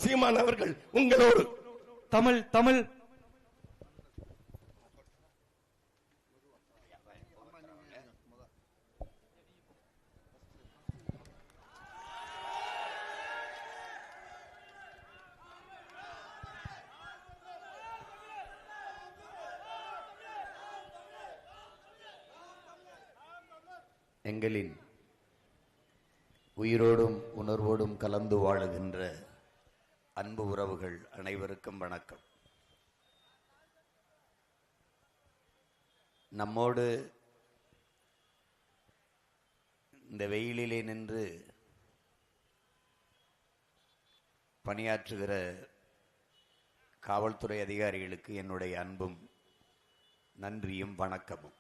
சீமான் அவர்கள் உங்களோடு தமிழ் தமிழ் எங்களின் உயிரோடும் உணர்வோடும் கலந்து வாழுகின்ற அன்பு உறவுகள் அனைவருக்கும் வணக்கம். நம்மோடு இந்த வெயிலிலே நின்று பணியாற்றுகிற காவல்துறை அதிகாரிகளுக்கு என்னுடைய அன்பும் நன்றியும் வணக்கமும்.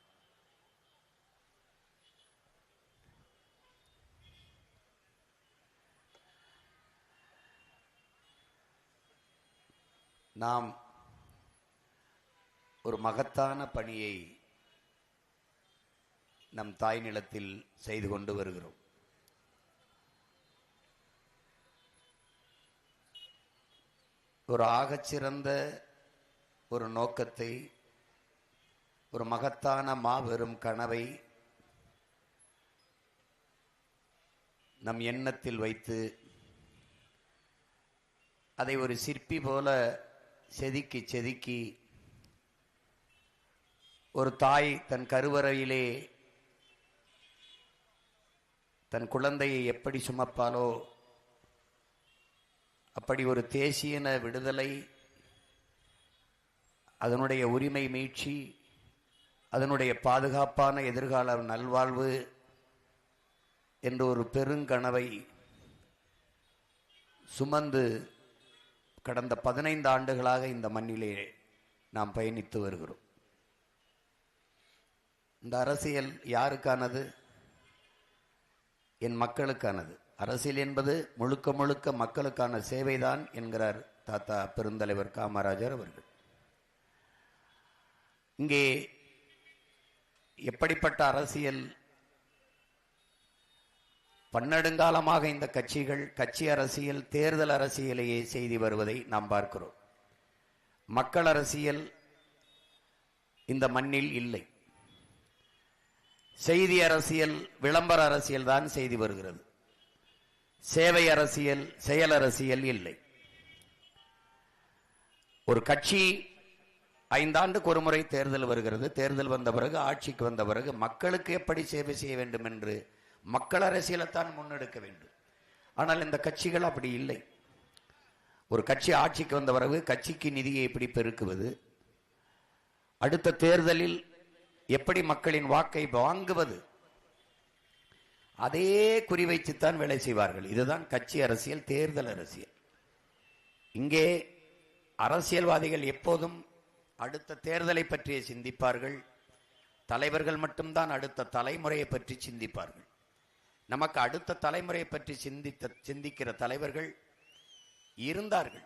நாம் ஒரு மகத்தான பணியை நம் தாய் நிலத்தில் செய்து கொண்டு வருகிறோம். ஒரு ஆகச்சிறந்த ஒரு நோக்கத்தை, ஒரு மகத்தான மாபெரும் கனவை நம் எண்ணத்தில் வைத்து அதை ஒரு சிற்பி போல செதுக்கி செதுக்கி ஒரு தாய் தன் கருவறையிலே தன் குழந்தையை எப்படி சுமப்பாலோ அப்படி ஒரு தேசியன விடுதலை, அதனுடைய உரிமை மீட்சி, அதனுடைய பாதுகாப்பான எதிர்கால நல்வாழ்வு என்ற ஒரு பெருங்கனவை சுமந்து கடந்த 15 ஆண்டுகளாக இந்த மண்ணிலே நாம் பயணித்து வருகிறோம். இந்த அரசியல் யாருக்கானது? என் மக்களுக்கானது. அரசியல் என்பது முழுக்க முழுக்க மக்களுக்கான சேவைதான் என்கிறார் தாத்தா பெருந்தலைவர் காமராஜர் அவர்கள். இங்கே எப்படிப்பட்ட அரசியல்? பன்னெடுங்காலமாக இந்த கட்சிகள் கட்சி அரசியல், தேர்தல் அரசியலையே செய்து வருவதை நாம் பார்க்கிறோம். மக்கள் அரசியல் இந்த மண்ணில் இல்லை. செய்தி அரசியல், விளம்பர அரசியல் தான் செய்து வருகிறது. சேவை அரசியல், செயல் அரசியல் இல்லை. ஒரு கட்சி 5 ஆண்டுக்கு ஒரு முறை தேர்தல் வருகிறது. தேர்தல் வந்த பிறகு, ஆட்சிக்கு வந்த பிறகு மக்களுக்கு எப்படி சேவை செய்ய வேண்டும் என்று மக்கள் அரசியலைத்தான் முன்னெடுக்க வேண்டும். ஆனால் இந்த கட்சிகள் அப்படி இல்லை. ஒரு கட்சி ஆட்சிக்கு வந்த பிறகு கட்சிக்கு நிதியை எப்படி பெருக்குவது, அடுத்த தேர்தலில் எப்படி மக்களின் வாக்கை வாங்குவது, அதே குறிவைத்துத்தான் வேலை செய்வார்கள். இதுதான் கட்சி அரசியல், தேர்தல் அரசியல். இங்கே அரசியல்வாதிகள் எப்போதும் அடுத்த தேர்தலை பற்றி சிந்திப்பார்கள். தலைவர்கள் மட்டும்தான் அடுத்த தலைமுறையை பற்றி சிந்திப்பார்கள். நமக்கு அடுத்த தலைமுறையை பற்றி சிந்திக்கிற தலைவர்கள் இருந்தார்கள்.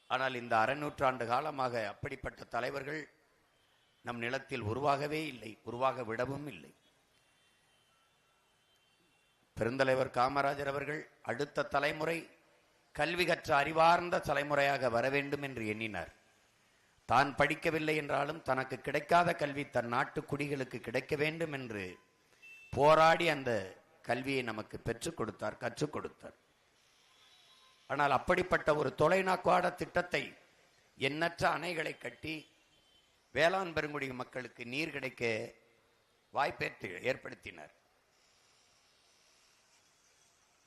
ஆனால் இந்த 1/2 நூற்றாண்டு காலமாக அப்படிப்பட்ட தலைவர்கள் நம் நிலத்தில் உருவாகவே இல்லை, உருவாக விடவும் இல்லை. பெருந்தலைவர் காமராஜர் அவர்கள் அடுத்த தலைமுறை கல்வி கற்ற அறிவார்ந்த தலைமுறையாக வர வேண்டும் என்று எண்ணினார். தான் படிக்கவில்லை என்றாலும் தனக்கு கிடைக்காத கல்வி தன் நாட்டு குடிகளுக்கு கிடைக்க வேண்டும் என்று போராடி அந்த கல்வியை நமக்கு பெற்றுக் கொடுத்தார், கற்றுக் கொடுத்தார். ஆனால் அப்படிப்பட்ட ஒரு தொலைநோக்கான திட்டத்தை, எண்ணற்ற அணைகளை கட்டி வேளாண் பெருங்குடி மக்களுக்கு நீர் கிடைக்க வாய்ப்பேற்று ஏற்படுத்தினார்.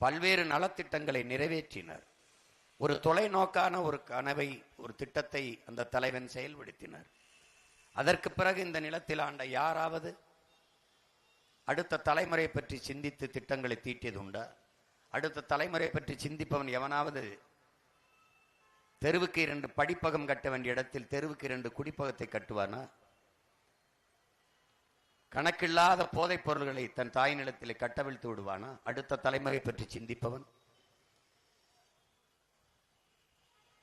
பல்வேறு நலத்திட்டங்களை நிறைவேற்றினார். ஒரு தொலைநோக்கான ஒரு கனவை, ஒரு திட்டத்தை அந்த தலைவன் செயல்படுத்தினார். அதற்கு பிறகு இந்த நிலத்தில் ஆண்ட யாராவது அடுத்த தலைமுறை பற்றி சிந்தித்து திட்டங்களை தீட்டியது உண்டா? அடுத்த தலைமுறை பற்றி சிந்திப்பவன் எவனாவது தெருவுக்கு 2 படிப்பகம் கட்ட வேண்டிய இடத்தில் தெருவுக்கு 2 குடிப்பகத்தை கட்டுவானா? கணக்கில்லாத போதைப் பொருள்களை தன் தாய் நிலத்தில் கட்டவிழ்த்து விடுவானா? அடுத்த தலைமுறை பற்றி சிந்திப்பவன்.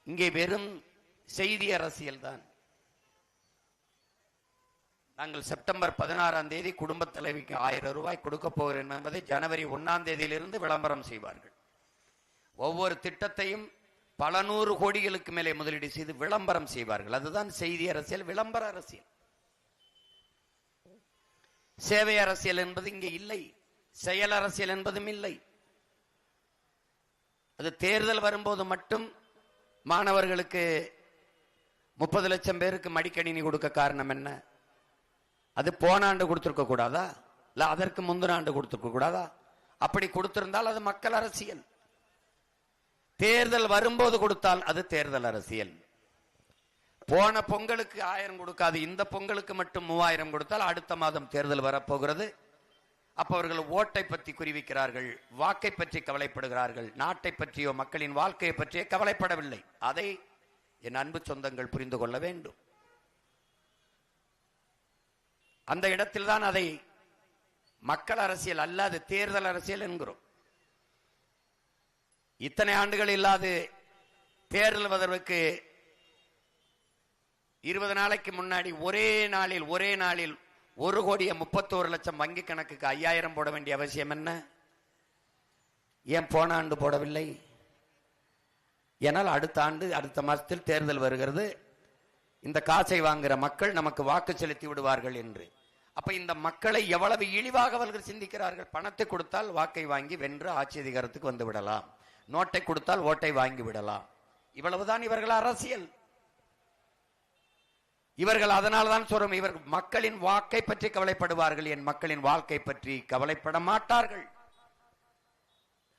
இங்கே வெறும் செய்தி அரசியல் தான். நாங்கள் செப்டம்பர் 16ஆம் தேதி குடும்பத் தலைவிக்கு 1000 ரூபாய் கொடுக்க போகிறேன் என்பதை ஜனவரி 1ஆம் தேதியிலிருந்து விளம்பரம் செய்வார்கள். ஒவ்வொரு திட்டத்தையும் பல நூறு கோடிகளுக்கு மேலே முதலீடு செய்து விளம்பரம் செய்வார்கள். அதுதான் செய்தி அரசியல், விளம்பர அரசியல். சேவை அரசியல் என்பது இங்கே இல்லை, செயல் அரசியல் என்பதும் இல்லை. அது தேர்தல் வரும்போது மட்டும் மாணவர்களுக்கு 30 லட்சம் பேருக்கு மடிக்கணினி கொடுக்க காரணம் என்ன? அது போன ஆண்டு கொடுத்திருக்க கூடாதா? இல்ல அதற்கு முந்தின ஆண்டு கொடுத்திருக்க கூடாதா? அப்படி கொடுத்திருந்தால் அது மக்கள் அரசியல். தேர்தல் வரும்போது கொடுத்தால் அது தேர்தல் அரசியல். போன பொங்கலுக்கு 1000 கொடுக்காது, இந்த பொங்கலுக்கு மட்டும் 3000 கொடுத்தால் அடுத்த மாதம் தேர்தல் வரப்போகிறது. அப்ப அவர்கள் ஓட்டை பற்றி குறிவிக்கிறார்கள், வாக்கை பற்றி கவலைப்படுகிறார்கள், நாட்டை பற்றியோ மக்களின் வாழ்க்கையை பற்றியோ கவலைப்படவில்லை. அதை என் அன்பு சொந்தங்கள் புரிந்து கொள்ள வேண்டும். அந்த இடத்தில் தான் அதை மக்கள் அரசியல் அல்ல, அது தேர்தல் அரசியல் என்கிறோம். இத்தனை ஆண்டுகள் இல்லாது தேர்தல் வருவதற்கு 20 நாளைக்கு முன்னாடி ஒரே நாளில் 1,31,00,000 வங்கி கணக்குக்கு 5,000 போட வேண்டிய அவசியம் என்ன? ஏன் போன ஆண்டு போடவில்லை? ஏனால் அடுத்த ஆண்டு அடுத்த மாதத்தில் தேர்தல் வருகிறது, இந்த காசை வாங்குகிற மக்கள் நமக்கு வாக்கு செலுத்தி விடுவார்கள் என்று. அப்ப இந்த மக்களை எவ்வளவு இழிவாக அவர்கள் சிந்திக்கிறார்கள். பணத்தை கொடுத்தால் வாக்கை வாங்கி வென்று ஆட்சி அதிகாரத்துக்கு வந்து விடலாம், நோட்டை கொடுத்தால் ஓட்டை வாங்கி விடலாம். இவ்வளவுதான் இவர்கள் அரசியல். இவர்கள் அதனால் தான் சொல்றோம், இவர்கள் மக்களின் வாக்கை பற்றி கவலைப்படுவார்கள், என் மக்களின் வாழ்க்கை பற்றி கவலைப்பட மாட்டார்கள்.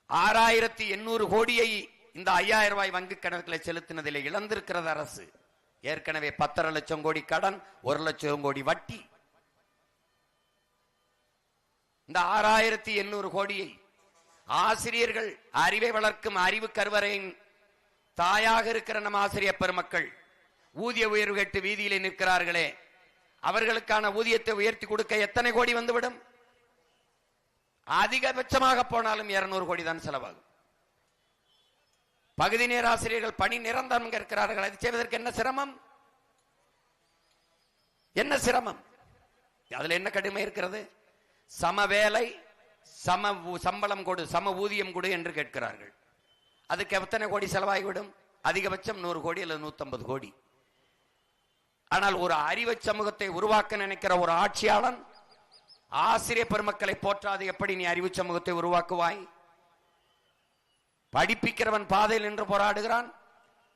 6,800 கோடியை இந்த 5,000 ரூபாய் வங்கி கணக்கில் செலுத்தினதில் இழந்திருக்கிறது அரசு. ஏற்கனவே 10,5 லட்சம் கோடி கடன், 1 லட்சம் கோடி வட்டி. இந்த 6,800 கோடியை ஆசிரியர்கள், அறிவை வளர்க்கும் அறிவு கருவறையின் தாயாக இருக்கிற நம் ஆசிரியர் பெருமக்கள் ஊதிய உயர்வு கேட்டு வீதியிலே நிற்கிறார்களே, அவர்களுக்கான ஊதியத்தை உயர்த்தி கொடுக்க எத்தனை கோடி வந்துவிடும்? அதிகபட்சமாக போனாலும் 200 கோடி தான் செலவாகும். பகுதி நேர ஆசிரியர்கள் பணி நிரந்தரம் கேட்கிறார்கள், அது செய்வதற்கு என்ன சிரமம்? என்ன சிரமம்? அதுல என்ன கடுமை இருக்கிறது? சம வேலை, சம சம்பளம் கொடு, சம ஊதியம் கொடு என்று கேட்கிறார்கள். அதுக்கு எத்தனை கோடி செலவாகிவிடும்? அதிகபட்சம் 100 கோடி அல்லது 150 கோடி. ஆனால் ஒரு அறிவு சமூகத்தை உருவாக்க நினைக்கிற ஒரு ஆட்சியாளன் ஆசிரியர் பெருமக்களை போற்றாது எப்படி நீ அறிவு சமூகத்தை உருவாக்குவாய்? படிப்பிக்கிறவன் பாதையில் நின்று போராடுகிறான்,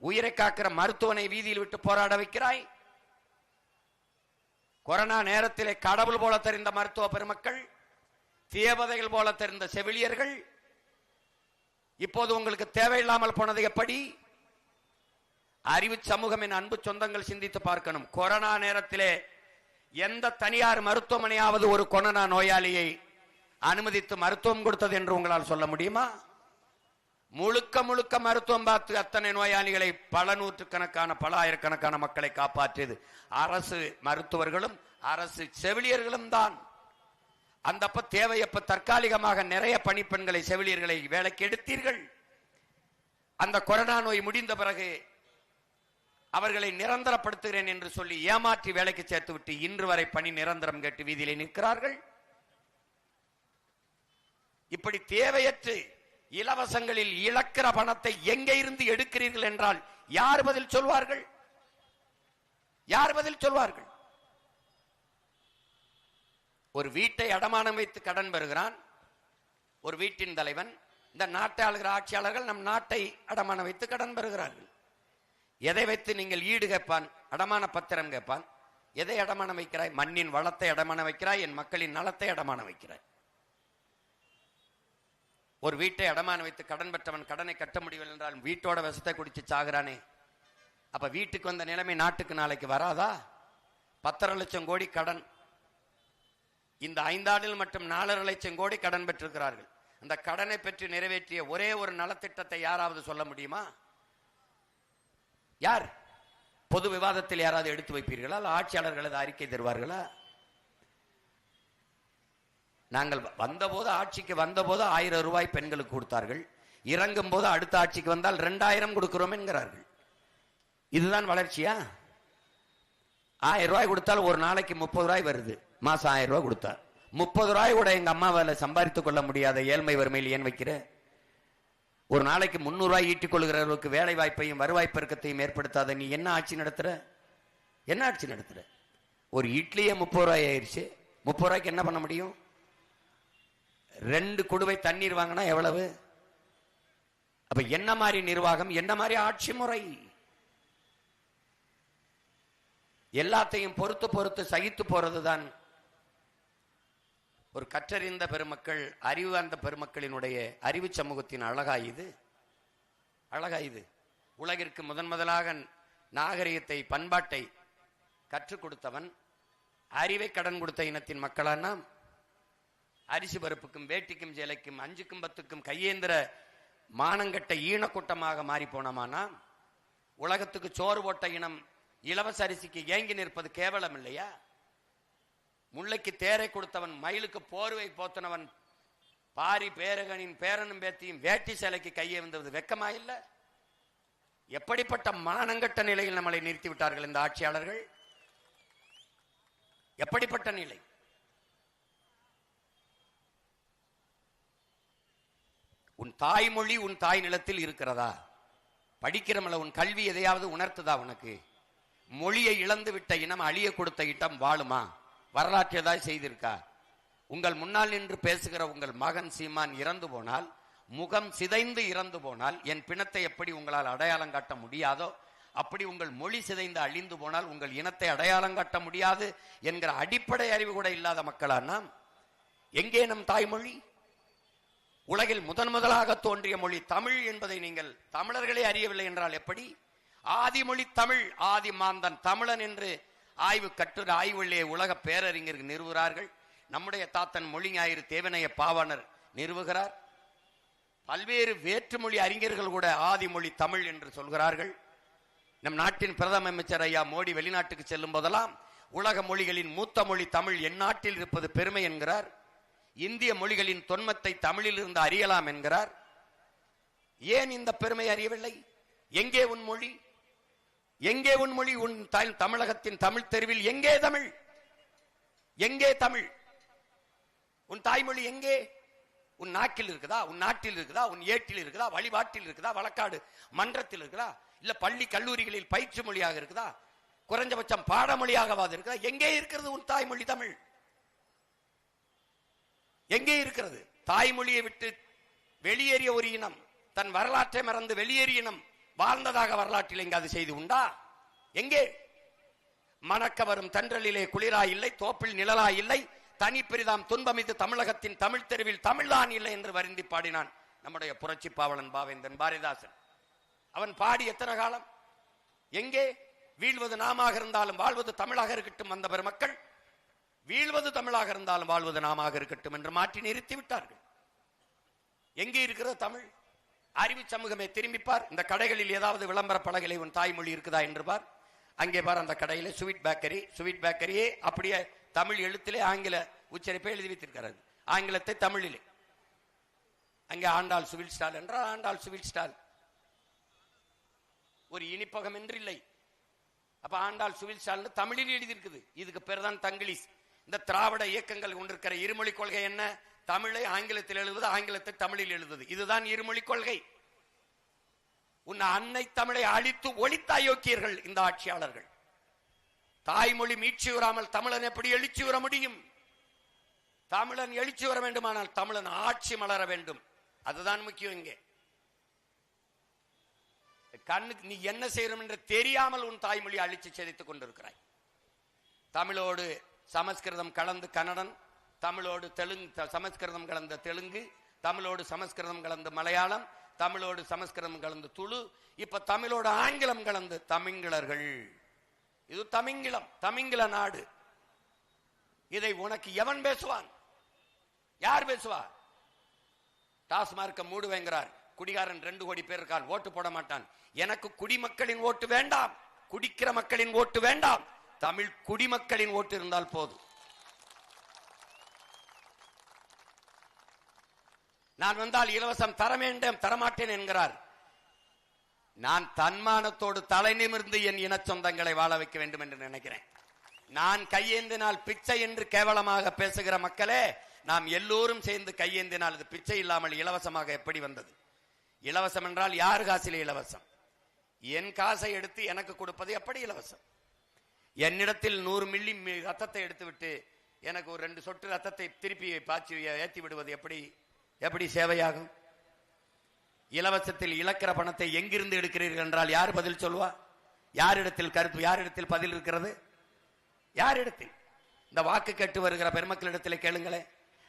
உயிரை காக்கிற மருத்துவனை வீதியில் விட்டு போராட வைக்கிறாய். கொரோனா நேரத்திலே கடவுள் போல தெரிந்த மருத்துவ பெருமக்கள், தேவதைகள் போல தெரிந்த செவிலியர்கள் இப்போது உங்களுக்கு தேவையில்லாமல் போனது எப்படி? அறிவு சமூகம் என் அன்பு சொந்தங்கள் சிந்தித்து பார்க்கணும். கொரோனா நேரத்திலே எந்த தனியார் மருத்துவமனையாவது ஒரு கொரோனா நோயாளியை அனுமதித்து மருத்துவம் கொடுத்தது என்று உங்களால் சொல்ல முடியுமா? முழுக்க முழுக்க மருத்துவம் பார்த்து அத்தனை நோயாளிகளை பல நூற்றுக்கணக்கான பல ஆயிரக்கணக்கான மக்களை காப்பாற்றியது அரசு மருத்துவர்களும் அரசு செவிலியர்களும் தான். அந்த தேவையப்ப தற்காலிகமாக நிறைய பணிப்பெண்களை செவிலியர்களை வேலைக்கு எடுத்தீர்கள். அந்த கொரோனா நோய் முடிந்த பிறகு அவர்களை நிரந்தரப்படுத்துகிறேன் என்று சொல்லி ஏமாற்றி வேலைக்கு சேர்த்து விட்டு இன்று வரை பணி நிரந்தரம் கேட்டு வீதியிலே நிற்கிறார்கள். இப்படி தேவையற்று இலவசங்களில் இழக்கிற பணத்தை எங்கே இருந்து எடுக்கிறீர்கள் என்றால் யார் பதில் சொல்வார்கள்? யார் பதில் சொல்வார்கள்? ஒரு வீட்டை அடமானம் வைத்து கடன் பெறுகிறான் ஒரு வீட்டின் தலைவன். இந்த நாட்டை ஆளுகிற ஆட்சியாளர்கள் நம் நாட்டை அடமானம் வைத்து கடன் பெறுகிறார்கள். எதை வைத்து நீங்கள் ஈடு கேட்பான்? அடமான பத்திரம் கேட்பான். எதை அடமானம் வைக்கிறாய்? மண்ணின் வளத்தை அடமானம் வைக்கிறாய், என் மக்களின் நலத்தை அடமானம் வைக்கிறாய். ஒரு வீட்டை அடமானம் வைத்து கடன் பெற்றவன் கடனை கட்ட முடியவில்லை என்றால் வீட்டோட விஷத்தை குடிச்சு சாகுறானே. அப்ப வீட்டுக்கு வந்த நிலைமை நாட்டுக்கு நாளைக்கு வராதா? 10,5 லட்சம் கோடி கடன். இந்த 5 ஆண்டில் மட்டும் 4,5 லட்சம் கோடி கடன் பெற்றிருக்கிறார்கள். அந்த கடனை பெற்று நிறைவேற்றிய ஒரே ஒரு நலத்திட்டத்தை யாராவது சொல்ல முடியுமா? யார்? பொது விவாதத்தில் யாராவது எடுத்து வைப்பீர்களா? ஆட்சியாளர்கள் அறிக்கை தருவார்களா? நாங்கள் வந்தபோது, ஆட்சிக்கு வந்தபோது 1000 ரூபாய் பெண்களுக்கு கொடுத்தார்கள். இறங்கும் போது அடுத்த ஆட்சிக்கு வந்தால் 2000 கொடுக்கிறோம் என்கிறார்கள். இதுதான் வளர்ச்சியா? 1000 ரூபாய் கொடுத்தால் ஒரு நாளைக்கு 30 ரூபாய் வருது. மாசம் 1000 ரூபாய் கொடுத்தார். 30 ரூபாய் கூட எங்க அம்மாவால சம்பாதித்துக் கொள்ள முடியாத ஏழ்மை வறுமையில் ஏன் வைக்கிற? ஒரு நாளைக்கு 300 ரூபாய் ஈட்டிக் கொள்கிறவர்களுக்கு வேலை வாய்ப்பையும் வருவாய் பெருக்கத்தையும் ஏற்படுத்தாத நீ என்ன ஆட்சி நடத்துற? என்ன ஆட்சி நடத்துற? ஒரு இட்லியே 30 ரூபாய் ஆயிடுச்சு. 30 ரூபாய்க்கு என்ன பண்ண முடியும்? 2 குடுவை தண்ணீர் வாங்கினா எவ்வளவு? அப்ப என்ன மாதிரி நிர்வாகம், என்ன மாதிரி ஆட்சி முறை? எல்லாத்தையும் பொறுத்து பொறுத்து சகித்து போறதுதான் ஒரு கற்றறிந்த பெருமக்கள், அறிவு அந்த பெருமக்களினுடைய அறிவு சமூகத்தின் அழகாயுது. அழகாயுது. உலகிற்கு முதலாக நாகரிகத்தை, பண்பாட்டை கற்றுக் கொடுத்தவன், அறிவை கடன் கொடுத்த இனத்தின் மக்களான அரிசி பருப்புக்கும் வேட்டிக்கும் சேலைக்கும் 5க்கும் 10க்கும் கையேந்திர மானங்கட்ட ஈனக்கூட்டமாக மாறி போனோமானா, உலகத்துக்கு சோறு போட்ட இனம் இலவச அரிசிக்கு ஏங்கி நிற்பது கேவலம் இல்லையா? முல்லைக்கு தேரை கொடுத்தவன், மயிலுக்கு போர்வை போத்தனவன், பாரி பேரகனின் பேரனும் பேத்தியும் வேட்டி சேலைக்கு கையே வந்தது வெக்கமா இல்ல? எப்படிப்பட்ட மானங்கட்ட நிலையில் நம்மளை நிறுத்தி விட்டார்கள் இந்த ஆட்சியாளர்கள்? எப்படிப்பட்ட நிலை? உன் தாய்மொழி உன் தாய் நிலத்தில் இருக்கிறதா? படிக்கிறமல உன் கல்வி எதையாவது உணர்த்துதா உனக்கு? மொழியை இழந்து விட்ட இனம், அழிய கொடுத்த இடம் வாழுமா? வரலாற்று ஏதாவது செய்திருக்கா? உங்கள் முன்னால் நின்று பேசுகிற உங்கள் மகன் சீமான் இறந்து போனால், முகம் சிதைந்து இறந்து போனால், என் பிணத்தை எப்படி உங்களால் அடையாளம் காட்ட முடியாதோ அப்படி உங்கள் மொழி சிதைந்து அழிந்து போனால் உங்கள் இனத்தை அடையாளம் காட்ட முடியாது என்கிற அடிப்படை அறிவு கூட இல்லாத மக்களா நாம்? எங்கே நம் தாய்மொழி? உலகில் முதலாக தோன்றிய மொழி தமிழ் என்பதை நீங்கள் தமிழர்களே அறியவில்லை என்றால் எப்படி? ஆதிமொழி தமிழ், ஆதி மாந்தன் தமிழன் என்று ஆய்வு கட்டுரை ஆய்வுள்ளே உலக பேரறிஞர் நிறுவுகிறார்கள். நம்முடைய தாத்தன் மொழி ஞாயிறு தேவனைய பாவாணர் நிறுவுகிறார். பல்வேறு வேற்றுமொழி அறிஞர்கள் கூட ஆதிமொழி தமிழ் என்று சொல்கிறார்கள். நம் நாட்டின் பிரதம அமைச்சர் ஐயா மோடி வெளிநாட்டுக்கு செல்லும் போதெல்லாம் உலக மொழிகளின் மூத்த மொழி தமிழ் என் நாட்டில் இருப்பது பெருமை என்கிறார். இந்திய மொழிகளின் தொன்மத்தை தமிழில் இருந்து அறியலாம் என்கிறார். ஏன் இந்த பெருமை அறியவில்லை? எங்கே உன் மொழி? எங்கே உன் மொழி? உன் தமிழகத்தின் தமிழ் தெருவில் எங்கே தமிழ்? எங்கே தமிழ்? உன் தாய்மொழி எங்கே? உன் நாக்கில் இருக்குதா? உன் நாட்டில் இருக்குதா? உன் ஏட்டில் இருக்குதா? வழிபாட்டில் இருக்குதா? வழக்காடு மன்றத்தில் இருக்குதா? இல்ல பள்ளி கல்லூரிகளில் பயிற்சி மொழியாக இருக்குதா? குறைஞ்சபட்சம் பாடமொழியாகவாது இருக்குதா? எங்கே இருக்கிறது உன் தாய்மொழி தமிழ்? எங்கே இருக்கிறது? தாய்மொழியை விட்டு வெளியேறிய ஒரு இனம், தன் வரலாற்றை மறந்து வெளியேறிய இனம் வாழ்ந்ததாக வரலாற்றில் எங்காவது செய்து உண்டா? எங்கே? மணக்க வரும் தென்றலிலே குளிரா இல்லை, தோப்பில் நிழலா இல்லை, தனி பெரிதாம் துன்பமித்து தமிழகத்தின் தமிழ் தெருவில் தமிழ்தான் இல்லை என்று வருந்தி பாடினான் நம்முடைய புரட்சி பாவலன் பாவேந்தன் பாரதிதாசன். அவன் பாடி எத்தனை காலம்? எங்கே? வீழ்வது நாமாக இருந்தாலும் வாழ்வது தமிழாக இருக்கட்டும் வந்த பெருமக்கள், வீழ்வது தமிழாக இருந்தாலும் வாழ்வது நாமாக இருக்கட்டும் என்று மாற்றி நிறுத்தி விட்டார்கள். எங்கே இருக்கிறது தமிழ்? அறிவு சமூகமே திரும்பிப்பார். இந்த கடைகளில் ஏதாவது விளம்பர பலகைகளை உன் தாய்மொழி இருக்குதா என்று பார். அங்கே பார், அந்த கடையில் ஸ்வீட் பேக்கரி, ஸ்வீட் பேக்கரியே அப்படியே தமிழ் எழுத்திலே ஆங்கில உச்சரிப்பை எழுதி வைத்திருக்கிறது. ஆங்கிலத்தை தமிழிலே. அங்கே ஆண்டாள் ஸ்வீட் ஸ்டால் என்றால் ஆண்டாள் ஸ்வீட் ஸ்டால், ஒரு இனிப்பகம் என்று இல்லை. அப்ப ஆண்டாள் ஸ்வீட் ஸ்டால் தமிழில் எழுதி இருக்குது. இதுக்கு பேர் தான் தங்கிலீஷ். இந்த திராவிட இயக்கங்கள் கொண்டிருக்கிற இருமொழி கொள்கை என்ன? தமிழை ஆங்கிலத்தில் எழுதுவது, ஆங்கிலத்தை தமிழில் எழுதுவது. இதுதான் இருமொழி கொள்கை. உன் அன்னை தமிழை அழித்து ஒழித்த அயோக்கியர்கள் இந்த ஆட்சியாளர்கள். தாய்மொழி மீட்சி வராமல் தமிழன் எப்படி எழுச்சி வர முடியும்? தமிழன் எழுச்சி வர வேண்டுமானால் தமிழன் ஆட்சி மலர வேண்டும். அதுதான் முக்கியம். இங்கே கண்ணுக்கு நீ என்ன செய்யணும் என்று தெரியாமல் உன் தாய்மொழி அழிச்சு செலுத்திக் கொண்டிருக்கிறாய். தமிழோடு சமஸ்கிருதம் கலந்து கன்னடன், தமிழோடு தெலுங்கு சமஸ்கிருதம் கலந்த தெலுங்கு, தமிழோடு சமஸ்கிருதம் கலந்து மலையாளம், தமிழோடு சமஸ்கிருதம் கலந்து துளு, இப்ப தமிழோடு ஆங்கிலம் கலந்து தமிங்கிலர்கள். இது தமிங்கிலம், தமிங்கில நாடு. இதை உனக்கு எவன் பேசுவான்? யார் பேசுவா? டாஸ்மார்க்க மூடுவேங்கிறார். குடிகாரன் 2 கோடி பேர் இருக்கான், ஓட்டு போட மாட்டான். எனக்கு குடிமக்களின் ஓட்டு வேண்டாம், குடிக்கிற மக்களின் ஓட்டு வேண்டாம், தமிழ் குடிமக்களின் ஓட்டு இருந்தால் போதும். நான் வந்தால் இலவசம் தர வேண்டும், தரமாட்டேன் என்கிறார். நான் தன்மானத்தோடு தலை நிமிர்ந்து என் இன சொந்தங்களை வாழ வைக்க வேண்டும் என்று நினைக்கிறேன். நான் கையேந்தினால் பிச்சை என்று கேவலமாக பேசுகிற மக்களே, நாம் எல்லோரும் சேர்ந்து கையேந்தினால் அது பிச்சை இல்லாமல் இலவசமாக எப்படி வந்தது? இலவசம் என்றால் யார் காசிலே இலவசம்? என் காசை எடுத்து எனக்கு கொடுப்பது எப்படி இலவசம்? என்னிடத்தில் 100 மில்லி ரத்தத்தை எடுத்து விட்டு எனக்கு ஒரு 2 சொட்டு ரத்தத்தை திருப்பி பாய்ச்சி ஏற்றி விடுவது எப்படி சேவையாகும்? இலவசத்தில் இழக்கிற பணத்தை எங்கிருந்து எடுக்கிறீர்கள் என்றால் யார் பதில் சொல்லுவா? யாரிடத்தில் கருத்து, யாரிடத்தில் பதில் இருக்கிறது? யாரிடத்தில்? இந்த வாக்கு கேட்டு வருகிற பெருமக்களிடத்தில் கேளுங்களே.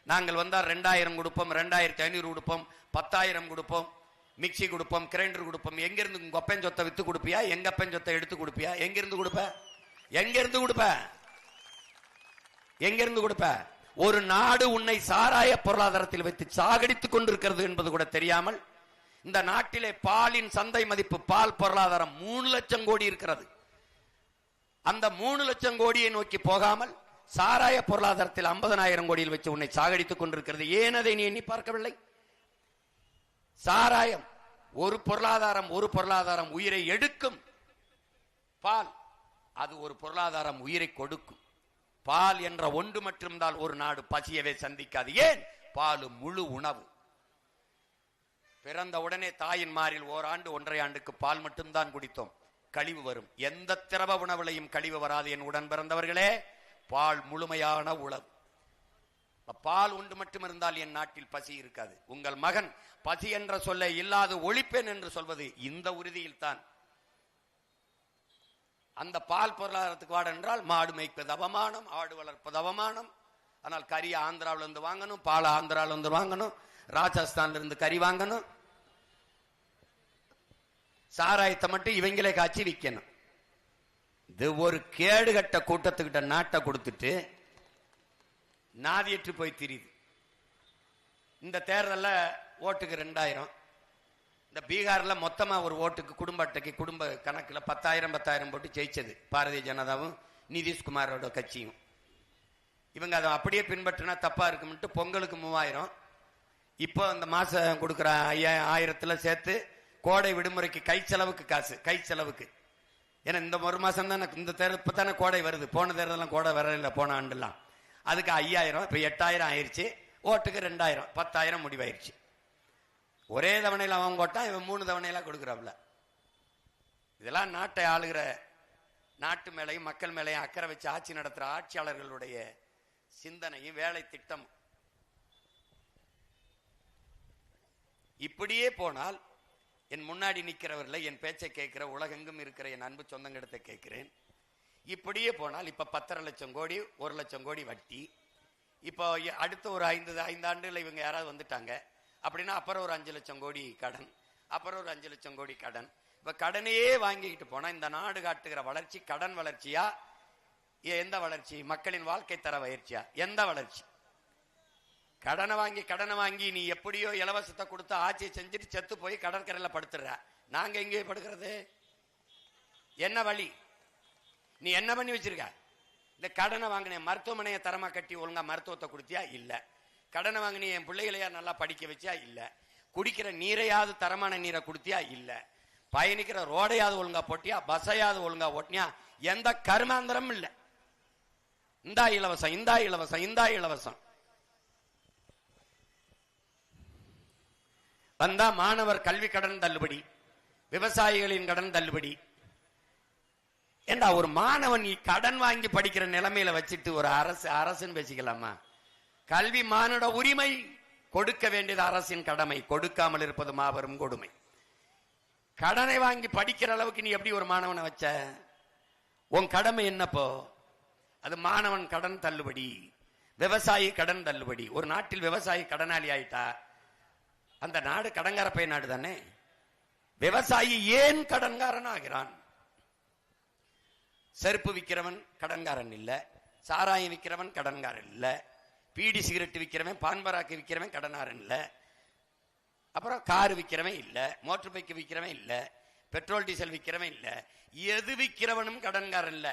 நாங்கள் வந்தால் 2000 கொடுப்போம், 2500 கொடுப்போம், 10,000 கொடுப்போம், மிக்சி கொடுப்போம், கிரைண்டர் கொடுப்போம். எங்கிருந்து உங்க அப்பன் சொத்தை வித்து கொடுப்பியா? எங்க அப்பன் சொத்தை எடுத்து கொடுப்பியா? எங்கிருந்து கொடுப்ப? எங்கிருந்து கொடுப்ப? எங்கிருந்து கொடுப்ப? ஒரு நாடு உன்னை சாராய பொருளாதாரத்தில் வைத்து சாகடித்துக் கொண்டிருக்கிறது என்பது கூட தெரியாமல் இந்த நாட்டிலே பாலின் சந்தை மதிப்பு, பால் பொருளாதாரம் 3 லட்சம் கோடி இருக்கிறது. அந்த 3 லட்சம் கோடியை நோக்கி போகாமல் சாராய பொருளாதாரத்தில் 50,000 கோடியில் வச்சு உன்னை சாகடித்துக் கொண்டிருக்கிறது. ஏன் அதை நீ எண்ணி பார்க்கவில்லை? சாராயம் ஒரு பொருளாதாரம் உயிரை எடுக்கும். பால் அது ஒரு பொருளாதாரம் உயிரை கொடுக்கும். பால் என்ற ஒன்று மட்டும்தான் ஒரு நாடு பசியவே சந்திக்காது. ஏன்? பால் முழு உணவு. பிறந்த உடனே தாயின் மாரில் ஓராண்டு 1.5 ஆண்டுக்கு பால் மட்டும்தான் குடித்தோம். கழிவு வரும். எந்த திரவ உணவுலையும் கழிவு வராது. என் உடன் பிறந்தவர்களே, பால் முழுமையான உணவு. பால் உண்டு மட்டும் இருந்தால் என் நாட்டில் பசி இருக்காது. உங்கள் மகன் பசி என்ற சொல்லை இல்லாது ஒழிப்பேன் என்று சொல்வது இந்த உறுதியில் தான். அந்த பால் பொருளாதாரத்துக்கு வாட என்றால் மாடு மேய்ப்பது அவமானம், ஆடு வளர்ப்பது அவமானம். ஆனால் கறி ஆந்திராவில இருந்து வாங்கணும், பால் ஆந்திராவில இருந்து வாங்கணும், ராஜஸ்தான்ல இருந்து கறி வாங்கணும். சாராயத்தை மட்டும் இவங்களே காய்ச்சி விற்கணும். இது ஒரு கேடுகட்ட கூட்டத்துக்கிட்ட நாட்டை கொடுத்துட்டு நாதியற்று போய் திரியுது. இந்த தேர்தலில் ஓட்டுக்கு 2000, இந்த பீகார்ல மொத்தமா ஒரு ஓட்டுக்கு குடும்ப அட்டைக்கு குடும்ப கணக்கில் 10,000 போட்டு ஜெயிச்சது பாரதிய ஜனதாவும் நிதிஷ்குமாரோட கட்சியும். இவங்க அதை அப்படியே பின்பற்றினா தப்பா இருக்கும்ட்டு பொங்கலுக்கு 3000, இப்போ இந்த மாசம் கொடுக்குற 5,000 சேர்த்து கோடை விடுமுறைக்கு கை செலவுக்கு காசு, கை செலவுக்கு. ஏன்னா இந்த ஒரு மாசம் தான் இந்த தேர்தல் இப்போ தானே கோடை வருது. போன தேர்தலாம் கோடை வரல, போன ஆண்டுலாம். அதுக்கு 5,000, இப்போ 8,000 ஆயிடுச்சு. ஓட்டுக்கு 2,000, 10,000 முடிவாயிருச்சு. ஒரே தவணையில் அவன் போட்டான், இவன் 3 தவணையெல்லாம் கொடுக்குறாப்ல. இதெல்லாம் நாட்டை ஆளுகிற, நாட்டு மேலையும் மக்கள் மேலையும் அக்கறை வச்சு ஆட்சி நடத்துகிற ஆட்சியாளர்களுடைய சிந்தனையும் வேலை திட்டம். இப்படியே போனால் என் முன்னாடி நிற்கிறவர்களை, என் பேச்சை கேட்கிற உலகெங்கும் இருக்கிற என் அன்பு சொந்தங்கிடத்தை கேட்கிறேன். இப்படியே போனால் இப்ப 10,5 லட்சம் கோடி, 1 லட்சம் கோடி வட்டி. இப்போ அடுத்த ஒரு 5 ஆண்டுல இவங்க யாராவது வந்துட்டாங்க அப்படின்னா அப்புறம் ஒரு 5 லட்சம் கோடி கடன், அப்புறம் ஒரு 5 லட்சம் கோடி கடன். இப்ப கடனையே வாங்கிக்கிட்டு போனா இந்த நாடு காட்டுகிற வளர்ச்சி கடன் வளர்ச்சியா? எந்த வளர்ச்சி? மக்களின் வாழ்க்கை தர வளர்ச்சியா? எந்த வளர்ச்சி? கடனை வாங்கி நீ எப்படியோ இலவசத்தை கொடுத்து ஆட்சியை செஞ்சுட்டு செத்து போய் கடற்கரையில் படுத்துற. நாங்க எங்கே படுக்கிறது? என்ன வழி? நீ என்ன பண்ணி வச்சிருக்க? இந்த கடனை வாங்கின மருத்துவமனையை தரமா கட்டி ஒழுங்கா மருத்துவத்தை கொடுத்தியா? இல்ல. கடனை வாங்கினி என் பிள்ளைகளையா நல்லா படிக்க வச்சியா? இல்ல. குடிக்கிற நீரையாவது தரமான நீரை கொடுத்தியா? இல்ல. பயணிக்கிற ரோடையாவது ஒழுங்கா போட்டியா? பஸ்ஸையாவது ஒழுங்கா ஓட்டினியா? எந்த கருமாந்திரமும் இல்ல. இந்தா இலவசம், இந்தா இலவசம், இந்தா இலவசம். வந்தா மாணவர் கல்வி கடன் தள்ளுபடி, விவசாயிகளின் கடன் தள்ளுபடி. ஏண்டா ஒரு மாணவன் கடன் வாங்கி படிக்கிற நிலைமையில வச்சுட்டு ஒரு அரசுன்னு பேசிக்கலாமா? கல்வி மானுட உரிமை, கொடுக்க வேண்டியது அரசின் கடமை, கொடுக்காமல் இருப்பது மாபெரும் கொடுமை. கடனை வாங்கி படிக்கிற அளவுக்கு நீ எப்படி ஒரு மாணவனை வச்ச? உன் கடமை என்னப்போ? அது மாணவன் கடன் தள்ளுபடி, விவசாயி கடன் தள்ளுபடி. ஒரு நாட்டில் விவசாயி கடனாளி ஆயிட்டா அந்த நாடு கடன்கார பை நாடு தானே. விவசாயி ஏன் கடன்காரன் ஆகிறான்? செருப்பு விற்கிறவன் கடன்காரன் இல்ல, சாராயம் விற்கிறவன் கடன்காரன் இல்ல, பீடி சிகரெட் விற்கிறவன், பான்பராக்கு விற்கிறவன் கடன்காரன் இல்ல, அப்புறம் கார் விற்கிறவன் இல்ல, மோட்டர் பைக் விற்கிறவன் இல்ல, பெட்ரோல் டீசல் விற்கிறவன் இல்ல. எது விற்கிறவனும் கடன்காரன் இல்ல.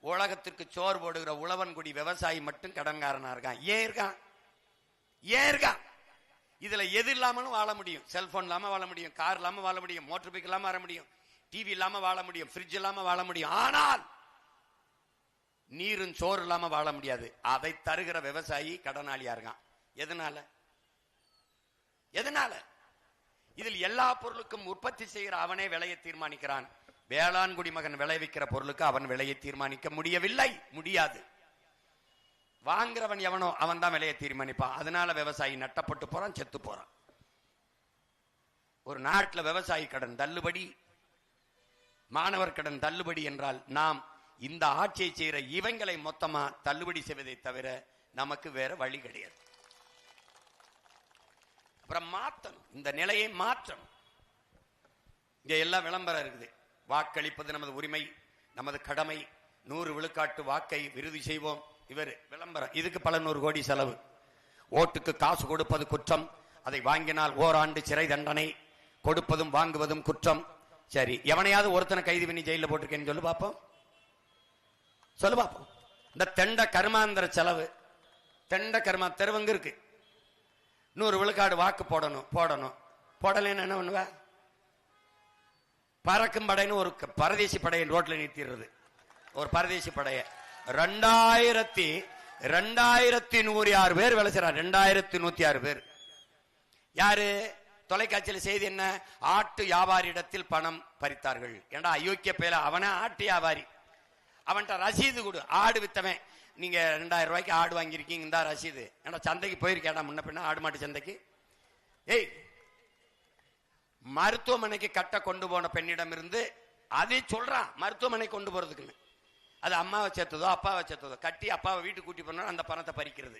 உலகத்திற்கு சோறு போடுகிற உழவன்குடி விவசாயி மட்டும் கடன்காரனா இருக்கான். ஏன் இருக்கான்? ஏன் இருக்கான்? இதுல எது இல்லாமலும் வாழ முடியும். செல்போன் இல்லாம வாழ முடியும், கார் இல்லாம வாழ முடியும், மோட்டர் பைக் இல்லாம வாழ முடியும், டிவி இல்லாம வாழ முடியும், ஃப்ரிட்ஜ் இல்லாம வாழ முடியும். ஆனால் நீரும் சோறு இல்லாம வாழ முடியாது. அதை தருகிற விவசாயி கடனாளியா இருக்கான். எதனால? எதனால? இதில் எல்லா பொருளுக்கும் உற்பத்தி செய்கிற அவனே விலையை தீர்மானிக்கிறான். வேளாண் குடிமகன் விளைவிக்கிற பொருளுக்கு அவன் விலையை தீர்மானிக்க முடியவில்லை, முடியாது. வாங்குறவன் எவனோ அவன் தான் விலையை தீர்மானிப்பான். அதனால விவசாயி நட்டப்பட்டு போறான், செத்து போறான். ஒரு நாட்டில் விவசாயி கடன் தள்ளுபடி, மாணவர் கடன் தள்ளுபடி என்றால் நாம் இந்த ஆட்சியை செய்கிற இவங்களை மொத்தமா தள்ளுபடி செய்வதை தவிர நமக்கு வேற வழி கிடையாது. அப்புறம் மாற்றணும், இந்த நிலையை மாற்றணும். இங்க எல்லாம் விளம்பரம் இருக்குது. வாக்களிப்பது நமது உரிமை, நமது கடமை, 100 விழுக்காட்டு வாக்கை விருதி செய்வோம். இவர் விளம்பரம், இதுக்கு பல 100 கோடி செலவு. ஓட்டுக்கு காசு கொடுப்பது குற்றம், அதை வாங்கினால் ஓராண்டு சிறை தண்டனை, கொடுப்பதும் வாங்குவதும் குற்றம். சரி, எவனையாவது ஒருத்தனை கைது பண்ணி ஜெயில போட்டிருக்கேன்னு சொல்லு பார்ப்போம், சொல்லு பார்ப்போம். இந்த தெண்ட கருமாந்திர செலவு, தெண்ட கருமா தெருவங்க இருக்கு. 100 விழுக்காடு வாக்கு போடணும், போடலன்னு என்ன பண்ணுவ? பறக்கும் படைன்னு ஒரு பரதேசி படையை ரோட்ல நிறுத்திடுறது. ஒரு பரதேசி படைய 2106 பேர் வேலை செய்யறார். 2106 பேர். யாரு? தொலைக்காட்சியில் செய்தி என்ன? ஆட்டு வியாபாரியிடத்தில் பணம் பறித்தார்கள். ஏண்டா அயோக்கிய பேல, அவனே ஆட்டு வியாபாரி, அவன்கிட்ட ரசீது கொடு. ஆடு வித்தவன், நீங்க 2000 ரூபாய்க்கு ஆடு வாங்கியிருக்கீங்க, இந்த ரசீது. ஏன்னா சந்தைக்கு போயிருக்கேடா முன்ன பின்ன, ஆடு மாட்டு சந்தைக்கு. ஏய், மருத்துவமனைக்கு கட்ட கொண்டு போன பெண்ணிடம் இருந்து அதை சொல்றான் மருத்துவமனை கொண்டு போறதுக்குன்னு. அது அம்மாவை சேர்த்ததோ அப்பாவை சேர்த்ததோ, கட்டி அப்பாவை வீட்டுக்கு கூட்டி போனா அந்த பணத்தை பறிக்கிறது.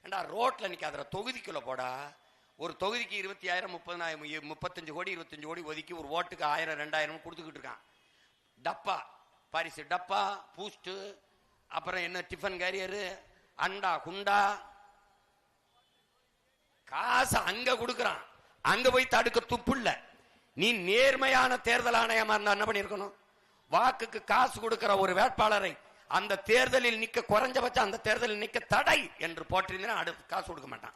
ஏண்டா ரோட்ல நிக்காத, தொகுதிக்குள்ள போடா. ஒரு தொகுதிக்கு 20,000 30,000 35 கோடி 25 கோடி ஒதுக்கி ஒரு ஓட்டுக்கு 1000 2000 கொடுத்துக்கிட்டு இருக்கான். டப்பா பரிசு, டப்பா பூஸ்ட், அப்புறம் என்ன டிஃபன் கேரியரு, அண்டா குண்டா, காசு அங்க கொடுக்கறான். அங்க போய் தடுக்க துப்பு இல்ல. நீ நேர்மையான தேர்தல் ஆணையமா இருந்தா என்ன பண்ணிருக்கணும்? வாக்குக்கு காசு கொடுக்கிற ஒரு வேட்பாளரை அந்த தேர்தலில் நிக்க, குறைஞ்சபட்சம் அந்த தேர்தலில் நிக்க தடை என்று போட்டிருந்தா அடுத்து காசு கொடுக்க மாட்டான்.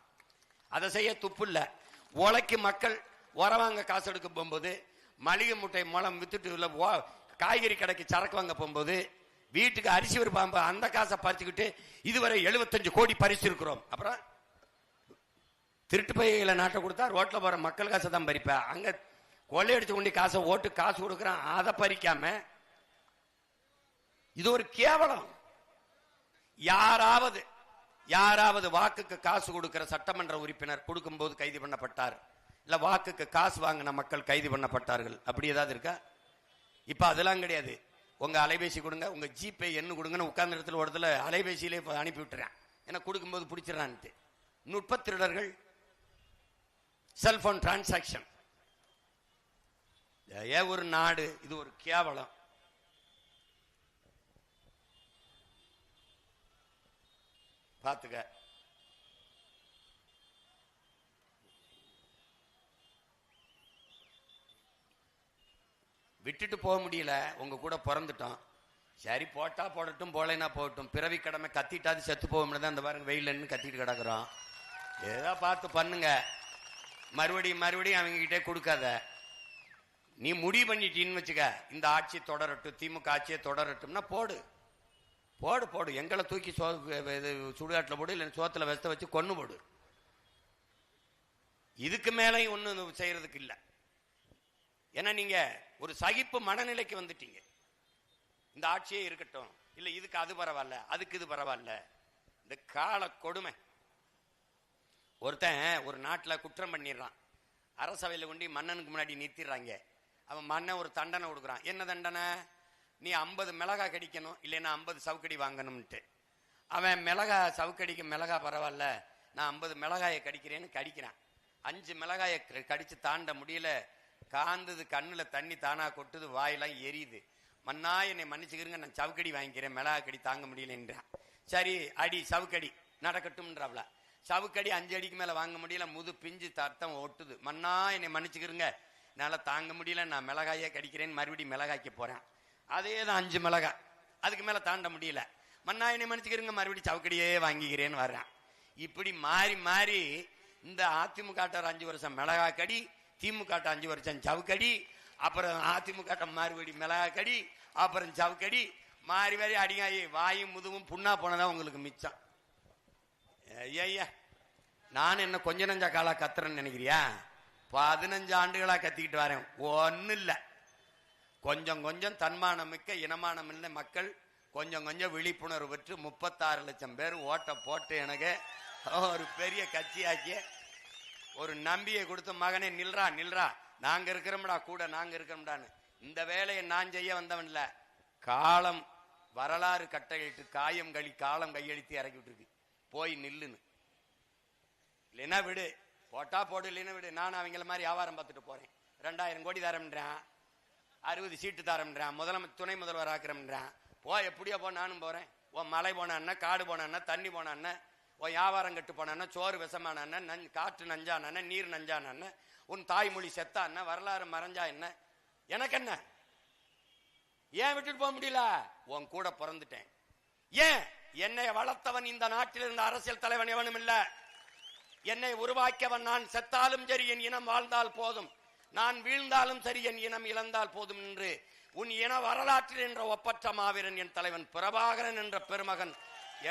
அதை செய்ய துப்பு இல்ல. உழைக்கு மக்கள் உரவாங்க காசு எடுக்க போகும்போது, மளிகை மூட்டை மூலம் வித்துட்டு காய்கறி கடைக்கு சரக்கு வாங்க போகும்போது, வீட்டுக்கு அரிசி ஒரு பாம்பு, அந்த காசை பறிச்சுக்கிட்டு இதுவரை 75 கோடி பறிச்சு இருக்கிறோம். அப்புறம் திருட்டு பையில நாட்டை கொடுத்தா ரோட்ல போற மக்கள் காசை தான் பறிப்ப. அங்க கொள்ளையடிச்சு கொண்டு காசை ஓட்டு காசு கொடுக்கறான், அதை பறிக்காம. இது ஒரு கேவலம். யாராவது வாக்குக்கு காசு கொடுக்கிற சட்டமன்ற உறுப்பினர் கொடுக்கும்போது கைது பண்ணப்பட்டார், இல்ல வாக்குக்கு காசு வாங்கின மக்கள் கைது பண்ணப்பட்டார்கள், அப்படி ஏதாவது இருக்கா? இப்ப அதெல்லாம் கிடையாது. உங்க அலைபேசி கொடுங்க, உங்க ஜிபே எண்ணு கொடுங்கன்னு உட்கார்ந்த இடத்துல ஒரு இடத்துல அலைபேசியிலே அனுப்பி விட்டுறேன். ஏன்னா கொடுக்கும்போது பிடிச்சிடறான்ட்டு. நுட்ப திருடர்கள், செல்போன் டிரான்சாக்சன். ஒரு நாடு இது ஒரு கேவலம். பாத்துக்க. விட்டுட்டு போக முடியல, உங்க கூட பிறந்துட்டோம், சரி போட்டா போடட்டும், போலைனா போகட்டும், பிறவி கடமை கத்திட்டாது செத்து போக முடியாது. அந்த பாருங்க வெயில்னு கத்திட்டு கிடக்குறோம். ஏதோ பார்த்து பண்ணுங்க. மறுபடியும் அவங்க கிட்டே கொடுக்காத. நீ முடிவு பண்ணிட்டீன்னு வச்சுக்க, இந்த ஆட்சி தொடரட்டும், திமுக ஆட்சியை தொடரட்டும்னா போடு. எங்களை தூக்கி சுடுகாட்டில் போடு, இல்லை சோத்துல வெஸ்த வச்சு கொன்னு போடு. இதுக்கு மேலையும் ஒன்றும் செய்யறதுக்கு இல்லை. ஏன்னா நீங்க ஒரு சகிப்பு மனநிலைக்கு வந்துட்டீங்க. இந்த ஆட்சியே இருக்கட்டும், இல்ல இதுக்கு அது பரவாயில்ல, அதுக்கு இது பரவாயில்ல. இந்த கால கொடுமை. ஒருத்தன் ஒரு நாட்டில் குற்றம் பண்ணிடுறான், அரசவையில் கொண்டு மன்னனுக்கு முன்னாடி நிறுத்திடுறாங்க. அவன் மன்னன் ஒரு தண்டனை கொடுக்குறான். என்ன தண்டனை? நீ 50 மிளகா கடிக்கணும், இல்லைன்னா 50 சவுக்கடி வாங்கணும்ட்டு. அவன் மிளகா சவுக்கடிக்கு மிளகா பரவாயில்ல, நான் 50 மிளகாயை கடிக்கிறேன்னு கடிக்கிறான். 5 மிளகாயை கடிச்சு தாண்ட முடியல, காந்தது, கண்ணுல தண்ணி தானா கொட்டுது, வாயெல்லாம் எரியுது. மன்னா என்னை மன்னிச்சுக்கிறங்க, நான் சவுக்கடி வாங்கிக்கிறேன், மிளகா கடி தாங்க முடியலன்றான். சரி அடி, சவுக்கடி நடக்கட்டும்ன்றாப்ல. சவுக்கடி 5 அடிக்கு மேல வாங்க முடியல, முது பிஞ்சு தர்த்தம் ஒட்டுது. மன்னா என்னை மன்னிச்சுக்கிறங்க, என்னால தாங்க முடியல, நான் மிளகாயே கடிக்கிறேன்னு மறுபடியும் மிளகாய்க்கு போறேன். அதே தான் 5 மிளகாய், அதுக்கு மேல தாண்ட முடியல. மன்னா என்னை மன்னிச்சுக்கிறங்க, மறுபடியும் சவுக்கடியே வாங்கிக்கிறேன்னு வர்றேன். இப்படி மாறி மாறி இந்த அதிமுக 5 வருஷம் மிளகா கடி, திமுக 5 வருஷம் சவுக்கடி, அப்புறம் அதிமுக மறுபடி மிளகா கடி, அப்புறம் சவுக்கடி, மாறி மாறி அடிங்காயி வாயும் முதுவும் புண்ணா போனதான் உங்களுக்கு மிச்சம். ஐயா, நான் என்ன கொஞ்ச நஞ்சா காலா கத்துறேன்னு நினைக்கிறியா? 15 ஆண்டுகளா கத்திக்கிட்டு வரேன், ஒன்னும் இல்ல. கொஞ்சம் கொஞ்சம் தன்மானம் மிக்க இனமானம் இல்ல மக்கள் கொஞ்சம் கொஞ்சம் விழிப்புணர்வு பெற்று 36 லட்சம் பேர் ஓட்ட போட்டு எனக்கு ஒரு பெரிய கட்சியாக்கிய ஒரு நம்பியை கொடுத்து, மகனே நில்றா நில்றா, நாங்க இருக்கிறோம்டா கூட, நாங்க இருக்கிறோம்டான்னு. இந்த வேலையை நான் செய்ய வந்தவன் இல்ல, காலம் வரலாறு கட்டளையிட்டு காயம் களி காலம் கையெழுத்து இறக்கி விட்டுருக்கு, போய் நில்லுன்னு. இல்லைன்னா விடு, போட்டா போடு, இல்லைன்னா விடு. நான் அவங்கள மாதிரி வியாபாரம் பார்த்துட்டு போறேன். 2000 கோடி தரம்ன்றான், 60 சீட்டு தரம்ன்றான், துணை முதல்வர் ஆக்கிறோம்ன்றான். போ, எப்படியோ போ, நானும் போறேன். ஓ மலை போனான்னா, காடு போனான்னா, தண்ணி போனான்னா, ஓ வியாபாரம் கட்டு போனான்னா, சோறு விஷமானான்னா, காற்று நஞ்சானான்னா, நீர் நஞ்சானான்னா, உன் தாய்மொழி செத்தான்னா, வரலாறு மறைஞ்சா என்ன, எனக்கு என்ன? ஏன் விட்டுட்டு போக முடியல? உன் கூட பிறந்துட்டேன். ஏன்? என்னை வளர்த்தவன் இந்த நாட்டில் இருந்த அரசியல் தலைவன் எவனும் இல்ல. என்னை உருவாக்கியவன். நான் செத்தாலும் சரி என் இனம் வாழ்ந்தால் போதும், நான் வீழ்ந்தாலும் சரி என் இனம் இழந்தால் போதும் என்று உன் இன வரலாற்றில் என்ற ஒப்பற்ற மாவீரன் என் தலைவன் பிரபாகரன் என்ற பெருமகன்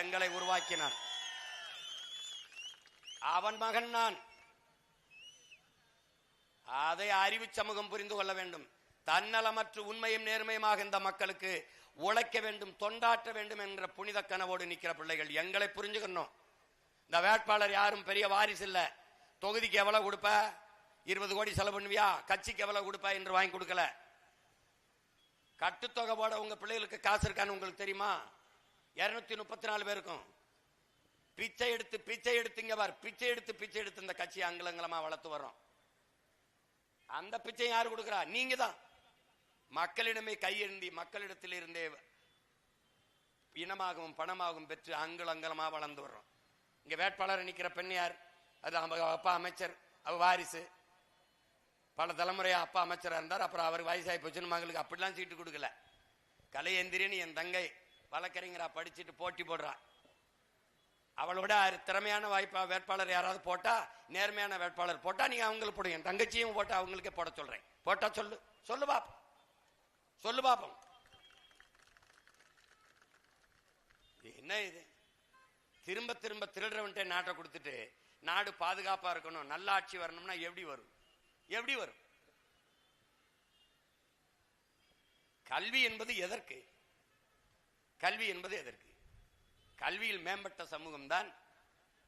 எங்களை உருவாக்கினான். அவன் மகன் நான். அதை அறிவு சமூகம் புரிந்து கொள்ள வேண்டும். தன்னலமற்று உண்மையும் நேர்மையுமாக இந்த மக்களுக்கு உழைக்க வேண்டும், தொண்டாற்ற வேண்டும் என்ற புனித கனவோடு நிற்கிற பிள்ளைகள் எங்களை புரிஞ்சுக்கணும். இந்த வேட்பாளர் யாரும் பெரிய வாரிசு இல்ல. தொகுதிக்கு எவ்வளவு கொடுப்ப, 20 கோடி செலவு பண்ணுவியா, கட்சிக்கு எவ்வளவு கொடுப்ப என்று வாங்கி கொடுக்கல. கட்டுத்தொகை போட உங்க பிள்ளைகளுக்கு காசு இருக்கான்னு உங்களுக்கு தெரியுமா? 234 பேருக்கும் பிச்சை எடுத்து இங்க பார், பிச்சை எடுத்து இந்த கட்சி அங்கலங்கலமா வளர்த்து வர்றோம். அந்த பிச்சை யாரு கொடுக்கிறா? நீங்க தான். மக்களிடமே கையெழுந்தி மக்களிடத்தில் இருந்தே இனமாகவும் பணமாகவும் பெற்று அங்கலங்கலமா வளர்ந்து வர்றோம். இங்க வேட்பாளர் நிக்கிற பெண் யார்? அது அப்பா அமைச்சர், அவ வாரிசு. பல தலைமுறையா அப்பா அமைச்சரா இருந்தார். அப்புறம் அவர் வயசாகி போச்சுன்னு மகளுக்கு அப்படிலாம் சீட்டு கொடுக்கல. கலையந்திரின்னு என் தங்கை வழக்கறிஞரா படிச்சுட்டு போட்டி போடுறா. அவளோட திறமையான வேட்பாளர் யாராவது போட்டா, நேர்மையான வேட்பாளர் போட்டா நீங்க அவங்களுக்கு போடுங்க. என் தங்கச்சியும் போட்டா அவங்களுக்கே போட சொல்றேன். போட்டா சொல்லு பாப்போம், சொல்லு பாப்போம். என்ன இது? திரும்ப திரும்ப திருடுறவன்ட்டே நாட்டை கொடுத்துட்டு நாடு பாதுகாப்பா இருக்கணும், நல்ல ஆட்சி வரணும்னா எப்படி வரும்? எப்படி வரும்? கல்வி என்பது எதற்கு? கல்வி என்பது எதற்கு? கல்வியில் மேம்பட்ட சமூகம் தான்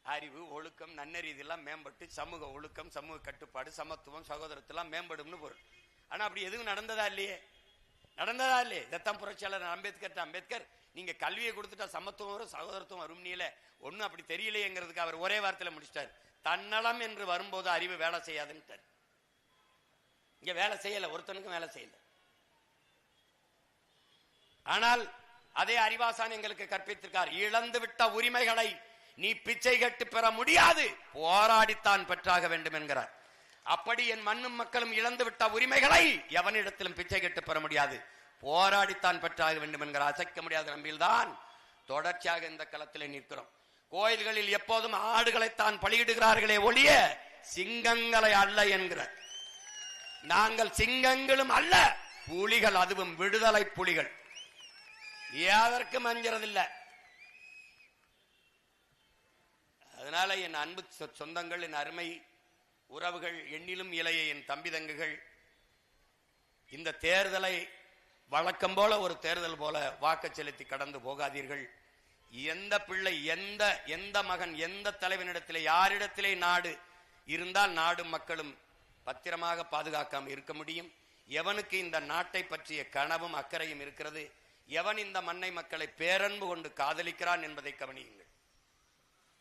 அறிவு, ஒழுக்கம், நன்னெறி இதெல்லாம் மேம்பட்டு சமூக ஒழுக்கம், சமூக கட்டுப்பாடு, சமத்துவம், சகோதரத்தெல்லாம் மேம்படும்னு பொருள். ஆனா அப்படி எதுவும் நடந்ததா இல்லையே? நடந்ததா இல்லையே? இதைத்தான் புரட்சியாளர் அம்பேத்கர் நீங்க கல்வியை கொடுத்துட்டா சமத்துவம் வரும், சகோதரத்துவம் வரும்னியில ஒன்னும் அப்படி தெரியலையேங்கிறதுக்கு அவர் ஒரே வார்த்தையில முடிச்சிட்டார். தன்னலம் என்று வரும்போது அறிவு வேலை செய்யாதுன்னு. இங்க வேலை செய்யல, ஒருத்தனுக்கும் வேலை செய்யல. ஆனால் அதே அறிவாசான் எங்களுக்கு கற்பித்திருக்கார். இழந்து விட்ட உரிமைகளை நீ பிச்சை கேட்டு பெற முடியாது, போராடித்தான் பெற்றாக வேண்டும் என்கிறார். அப்படி என் மண்ணும் மக்களும் இழந்து விட்ட உரிமைகளை எவனிடத்திலும் பிச்சை கேட்டு பெற முடியாது, போராடித்தான் பெற்றாக வேண்டும் என்கிற அசைக்க முடியாத நம்பில்தான் தொடர்ச்சியாக இந்த களத்தில் நிற்கிறோம். கோயில்களில் எப்போதும் ஆடுகளைத்தான் பலியிடுகிறார்களே ஒழிய சிங்கங்களை அல்ல என்கிறார். நாங்கள் சிங்கங்களும் அல்ல, புலிகள், அதுவும் விடுதலை புலிகள். எதற்கு மஞ்சறதில்லை. அதனால என் அன்பு சொந்தங்கள், என் அருமை உறவுகள், எண்ணிலும் இளைய என் தம்பி தங்குகள், இந்த தேர்தலை வழக்கம் போல ஒரு தேர்தல் போல வாக்கு செலுத்தி கடந்து போகாதீர்கள். எந்த பிள்ளை, எந்த மகன், எந்த தலைவனிடத்திலே, யாரிடத்திலே நாடு இருந்தால் நாடும் மக்களும் பத்திரமாக பாதுகாக்காமல் இருக்க முடியும். எவனுக்கு இந்த நாட்டை பற்றிய கனவும் அக்கறையும் இருக்கிறது, எவன் இந்த மண்ணை மக்களை பேரன்பு கொண்டு காதலிக்கிறான் என்பதை கவனியுங்கள்.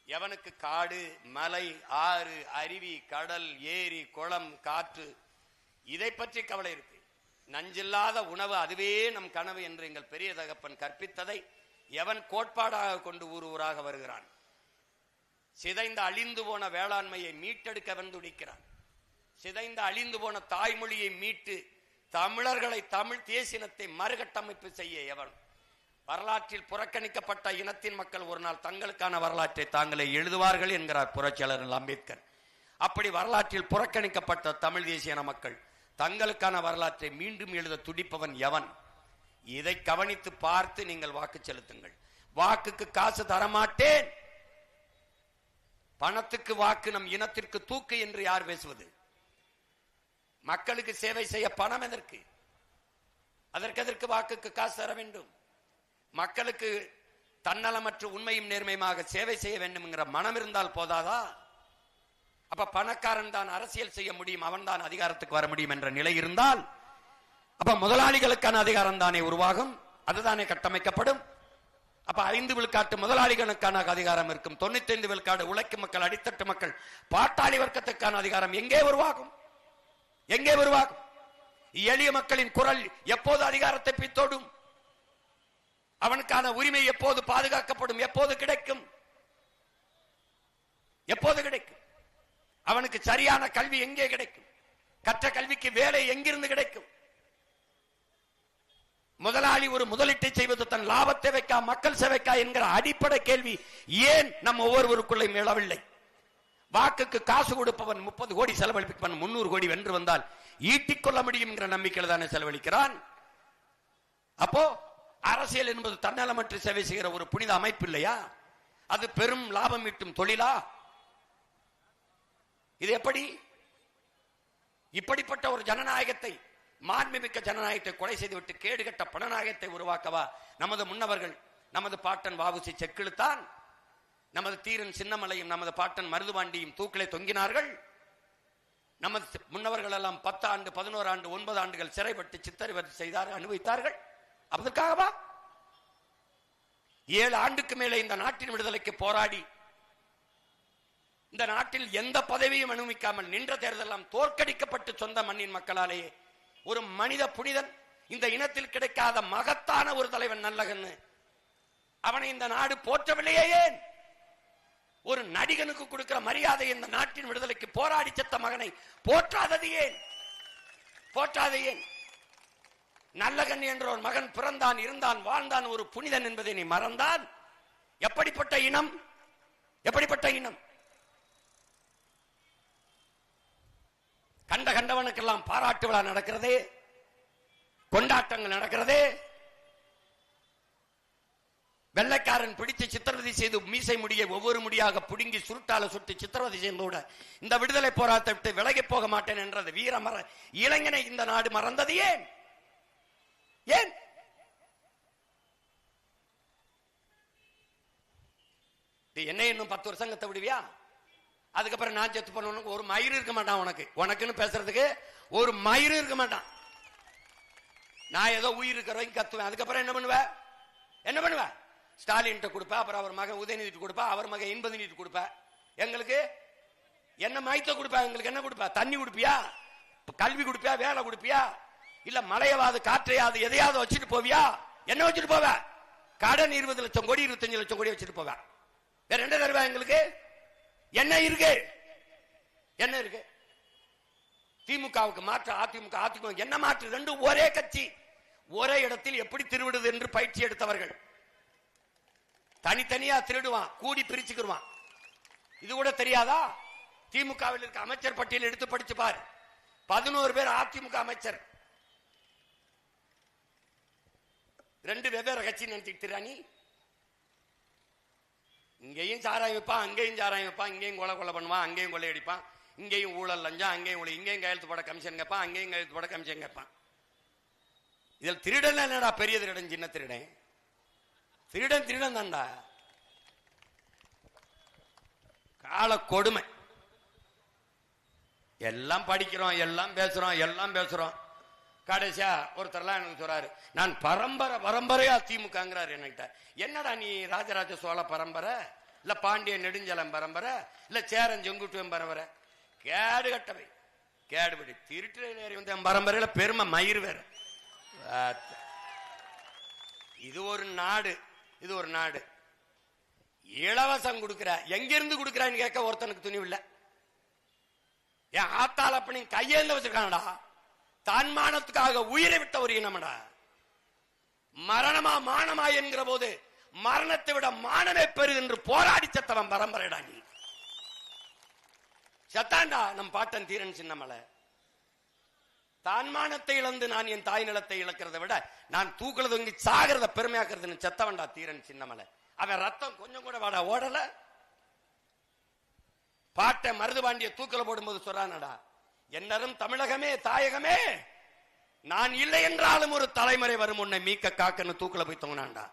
எவனுக்கு காடு, மலை, ஆறு, அருவி, கடல், ஏரி, குளம், காற்று இதை பற்றி கவலை இருக்கு. நஞ்சில்லாத உணவு, அதுவே நம் கனவு என்று எங்கள் பெரிய தகப்பன் கற்பித்ததை எவன் கோட்பாடாக கொண்டு ஊர் ஊராக வருகிறான். சிதைந்த அழிந்து போன வேளாண்மையை மீட்டெடுக்க வந்துடிக்கிறான். சிதைந்த அழிந்து போன தாய்மொழியை மீட்டு தமிழர்களை, தமிழ் தேசினத்தை மறுகட்டமைப்பு செய்ய எவன்? வரலாற்றில் புறக்கணிக்கப்பட்ட இனத்தின் மக்கள் ஒரு நாள் தங்களுக்கான வரலாற்றை தாங்களே எழுதுவார்கள் என்கிறார் புரட்சியாளர் அம்பேத்கர். அப்படி வரலாற்றில் புறக்கணிக்கப்பட்ட தமிழ் தேசிய மக்கள் தங்களுக்கான வரலாற்றை மீண்டும் எழுத துடிப்பவன் எவன்? இதை கவனித்து பார்த்து நீங்கள் வாக்கு செலுத்துங்கள். வாக்குக்கு காசு தரமாட்டேன், பணத்துக்கு வாக்கு நம் இனத்திற்கு தூக்கு என்று யார் பேசுவது? மக்களுக்கு சேவை செய்ய பணம் எதற்கு? அதற்கு வாக்குக்கு காசு தர வேண்டும். மக்களுக்கு தன்னலமற்ற உண்மையும் நேர்மையுமாக சேவை செய்ய வேண்டும் என்கிற மனம் இருந்தால் போதாதா? அப்ப பணக்காரன் தான் அரசியல் செய்ய முடியும், அவன் தான் அதிகாரத்துக்கு வர முடியும் என்ற நிலை இருந்தால் அப்ப முதலாளிகளுக்கான அதிகாரம் தானே உருவாகும், அதுதானே கட்டமைக்கப்படும். அப்ப 5 விழுக்காட்டு முதலாளிகளுக்கான அதிகாரம் இருக்கும், 95 விழுக்காடு உழைக்கும் மக்கள், அடித்தட்டு மக்கள், பாட்டாளி வர்க்கத்துக்கான அதிகாரம் எங்கே உருவாகும்? எங்கே உருவாகும்? எளிய மக்களின் குரல் எப்போது அதிகாரத்தை பித்தோடும்? அவனுக்கான உரிமை எப்போது பாதுகாக்கப்படும்? எப்போது கிடைக்கும்? எப்போது கிடைக்கும்? அவனுக்கு சரியான கல்வி எங்கே கிடைக்கும்? கற்ற கல்விக்கு வேலை எங்கிருந்து கிடைக்கும்? முதலாளி ஒரு முதலீட்டை செய்வது தன் லாபத்தை வைக்கா மக்கள் சேவைக்கா என்கிற அடிப்படை கேள்வி ஏன் நம் ஒவ்வொருவருக்குள்ளே எழவில்லை? வாக்குக்கு காசு கொடுப்பவன் 30 கோடி செலவழிப்பவன் 300 கோடி வென்று வந்தால் ஈட்டிக்கொள்ள முடியும் என்கிற நம்பிக்கையில் தானே செலவழிக்கிறான். அப்போ அரசியல் என்பது தன்னலமற்ற சேவை செய்கிற ஒரு புனித அமைப்பு இல்லையா? அது பெரும் லாபம் ஈட்டும் தொழிலா? இது எப்படி? இப்படிப்பட்ட ஒரு ஜனநாயகத்தை, மாண்புமிக்க ஜனநாயகத்தை கொலை செய்துவிட்டு கேடுகட்ட பணநாயகத்தை உருவாக்கவா நமது முன்னவர்கள், நமது பாட்டன் வ.உ.சி. செக்கிழுத்தான், நமது தீரன் சின்னமலையும் நமது பாட்டன் மருதுபாண்டியும் தூக்கிலே தொங்கினார்கள். நமது முன்னவர்கள் எல்லாம் 10 ஆண்டு 11 ஆண்டு 9 ஆண்டுகள் சிறைப்பட்டு சித்தரிவதை செய்தார்கள், அனுபவித்தார்கள். அதற்காகவா 7 ஆண்டுக்கு மேலே இந்த நாட்டின் விடுதலைக்கு போராடி இந்த நாட்டில் எந்த பதவியும் அனுமதிக்காமல் நின்ற தேர்தலாம் தோற்கடிக்கப்பட்டு சொந்த மண்ணின் மக்களாலேயே ஒரு மனித புனிதன், இந்த இனத்தில் கிடைக்காத மகத்தான ஒரு தலைவன் நல்லகன்னு அவனை இந்த நாடு போற்றவில்லையே ஏன்? ஒரு நடிகனுக்கு கொடுக்கிற மரியாதை இந்த நாட்டின் விடுதலைக்கு போராடி செத்த மகனை போற்றாதது ஏன்? போற்றாதது ஏன்? நல்லகன் என்ற ஒரு மகன் பிறந்தான், இருந்தான், வாழ்ந்தான், ஒரு புனிதன் என்பதை நீ மறந்தான். எப்படிப்பட்ட இனம்? எப்படிப்பட்ட இனம்? கண்டவனுக்கெல்லாம் பாராட்டு விழா நடக்கிறது, கொண்டாட்டங்கள் நடக்கிறது. வெள்ளைக்காரன் பிடித்து சித்திரவதை செய்து மீசை முடியை ஒவ்வொரு முடியாக புடுங்கி சுருட்டால சுட்டு சித்திரவதை செய்தோட இந்த விடுதலை போராட்டத்தை விட்டு விலகி போக மாட்டேன் என்றது வீரமர இளைஞனை இந்த நாடு மறந்தது ஏன்? ஏன்? என்ன இன்னும் 10 வருஷங்கத்தை விடுவியா? அதுக்கப்புறம் நான் செத்து பண்ண ஒரு மயிறு இருக்க மாட்டான் உனக்கு, உனக்குன்னு பேசுறதுக்கு ஒரு மயிறு இருக்க மாட்டான். நான் ஏதோ உயிர் இருக்கிறவங்க கத்துவேன். அதுக்கப்புறம் என்ன பண்ணுவ? என்ன பண்ணுவ? ஸ்டாலின் கொடுப்ப, அப்புறம் அவர் மகன் உதயநிதி கொடுப்ப, அவர் மகன் இன்பநிதி கொடுப்ப, எங்களுக்கு என்ன மயத்த கொடுப்ப? எங்களுக்கு என்ன கொடுப்ப? தண்ணி கொடுப்பியா? கல்வி கொடுப்பியா? வேலை கொடுப்பியா? இல்ல மழையவாது காற்றையாவது எதையாவது வச்சுட்டு போவியா? என்ன வச்சுட்டு போவ? கடன் 20 லட்சம் கோடி 25 லட்சம் கோடி வச்சுட்டு போவ. வேற என்ன தருவா எங்களுக்கு? என்ன இருக்கு? என்ன இருக்கு? திமுகவுக்கு மாற்று அதிமுக, அதிமுக என்ன மாற்று? ரெண்டும் ஒரே கட்சி, ஒரே இடத்தில் எப்படி திருவிடுது என்று பயிற்சி எடுத்தவர்கள். தனித்தனியா திருடுவான், கூடி பிரிச்சுக்குருவான். இது கூட தெரியாதா? திமுகவில் இருக்க அமைச்சர் பட்டியல் எடுத்து படிச்சு பார். 11 பேர் அதிமுக அமைச்சர், 2 வெவ்வேறு கட்சி நினைச்சுட்டு நீ. இங்கேயும் சாராயம் வைப்பான், அங்கேயும் சாராயம் வைப்பான், இங்கேயும் கொலை பண்ணுவான், அங்கேயும் கொள்ளையடிப்பான், இங்கேயும் ஊழல் லஞ்சம், அங்கேயும் இங்கேயும் கையெழுத்து போட கமிஷன் கேட்பான், அங்கேயும் கையெழுத்து போட கமிஷன் கேட்பான். இதில் திருடன் என்னடா? பெரிய திருடன் சின்ன திருடன்? திருடன் திருடன் தான்டா. கால கொடுமை. எல்லாம் படிக்கிறோம், எல்லாம் பேசுறோம். கடைசியா ஒருத்தர்லாம் எனக்கு சொல்றாரு, நான் பரம்பரையா திமுகங்கிறாரு என்கிட்ட. என்னடா நீ ராஜராஜ சோழ பரம்பரை, இல்ல பாண்டிய நெடுஞ்சலம் பரம்பரை, இல்ல சேரன் செங்குட்டுவன் பரம்பரை? கேடு கட்டவை, கேடுபடி திருட்டு வந்து என் பரம்பரையில பெருமை மயிர் வேற. இது ஒரு நாடு, இது ஒரு நாடு. இலவசம் கொடுக்கிற, எங்கிருந்து கொடுக்கிறான்னு கேட்க ஒருத்தனுக்கு துணிவு இல்ல. என் ஆத்தாள் அப்ப நீ கையேந்து வச்சிருக்கானடா. தன்மானத்துக்காக உயிரை விட்ட ஒரு இனமடா. மரணமா மானமா என்கிற போது மரணத்தை விட மானமே பெரிது என்று போராடி செத்தவன் பரம்பரைடா நீ. செத்தாண்டா நம் பாட்டன் தீரன் சின்னமலை. தன்மானத்தை இழந்து நான் என் தாய் நிலத்தை இழக்கிறத விட நான் தூக்குல தொங்கி சாகிறத பெருமையாக்குறதுன்னு செத்தவன்டா தீரன் சின்னமலை. அவன் ரத்தம் கொஞ்சம் கூட வாடா ஓடல. பாட்டை மருதுபாண்டிய தூக்கல போடும்போது சொல்றானடா, என்னரும் தமிழகமே தாயகமே, நான் இல்லை என்றாலும் ஒரு தலைமுறை வரும் உன்னை மீக்க காக்கன்னு தூக்குல போய் தொங்கினான்டா.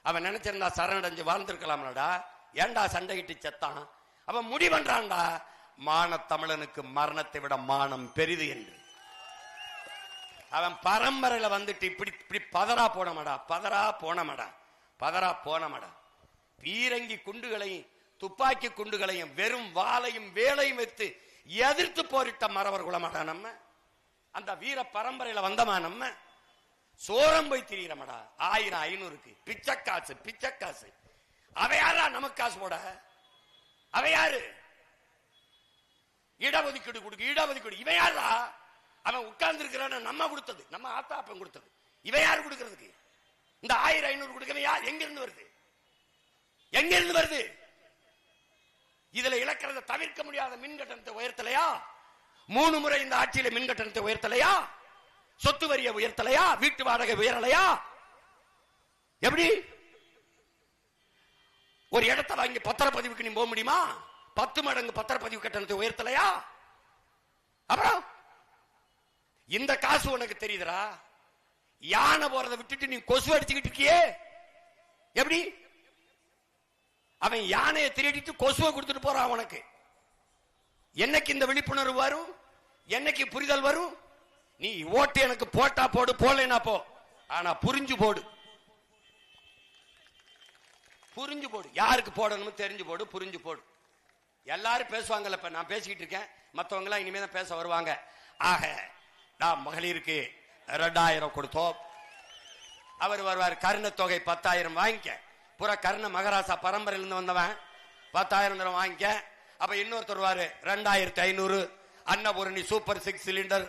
அவன் நினைச்சிருந்தா சரணடைஞ்சு வாழ்ந்திருக்கலாம்டா. ஏண்டா சண்டையிட்டு செத்தான்? அவன் முடிவன்றான்டா, மான தமிழனுக்கு மரணத்தை விட மானம் பெரிது என்று. அவன் பரம்பரையில வந்துட்டு இப்படி இப்படி பதறா போனமடா, பதறா போனமடா. பீரங்கி குண்டுகளையும் துப்பாக்கி குண்டுகளையும் வெறும் வாளையும் வேலையும் வைத்து எதிர்த்து போரிட்ட மறவர் குலமாடா நம்ம. அந்த வீர பரம்பரையில வந்தமா நம்ம. சோரம் போய் திரியறமடா 1000 500க்கு பிச்சைக்காசு. அவை யாரா நமக்கு காசு போட? அவை யாரு? இடஒதுக்கீடு கொடுக்கு, இடஒதுக்கீடு. இவன் யாரா? அவன் உட்கார்ந்து இருக்கிறான நம்ம கொடுத்தது, நம்ம ஆத்தா அப்பன் கொடுத்தது. இவன் யாரு கொடுக்கிறதுக்கு? இந்த 1000 500 கொடுக்கவே எங்க இருந்து வருது? எங்க இருந்து வருது? இதுல இழக்கிறத தவிர்க்க முடியாத மின் கட்டணத்தை உயர்த்தலையா? 3 முறை இந்த ஆட்சியில மின் கட்டணத்தை உயர்த்தலையா? சொத்து வரியை உயர்த்தலையா? வீட்டு வாடகை உயரலையா? எப்படி ஒரு இடத்தை வாங்கி பத்திரப்பதிவுக்கு நீ போக முடியுமா? 10 மடங்கு பத்திரப்பதிவு கட்டணத்தை உயர்த்தலையா? அப்புறம் இந்த காசு உனக்கு தெரியுதுரா? யானை போறதை விட்டுட்டு நீ கொசு அடிச்சுக்கிட்டு இருக்கியே, எப்படி? அவன் யானையை திருடிட்டு கொசுவை கொடுத்துட்டு போறான் உனக்கு. என்னைக்கு இந்த விழிப்புணர்வு வரும்? என்னைக்கு புரிதல் வரும்? நீ ஓட்டு எனக்கு போட்டா போடு, போடலைனா போ, ஆனா புரிஞ்சு போடு. யாருக்கு போடணும் தெரிஞ்சு போடு, புரிஞ்சு போடு. எல்லாரும் பேசுவாங்கல்ல, இப்ப நான் பேசிக்கிட்டு இருக்கேன், மற்றவங்க எல்லாம் இனிமே தான் பேச வருவாங்க. ஆக நான் மகளிருக்கு 2000 கொடுத்தோம். அவர் வருவார், கருண தொகை 10,000 வாங்கிக்க. புற கருண மகாராசா பரம்பரையிலிருந்து வந்தவன் 10,000 வாங்கிக்க. அப்ப இன்னொருத்தர் வருவாரு 2500 அன்னபூரணி சூப்பர் 6 சிலிண்டர்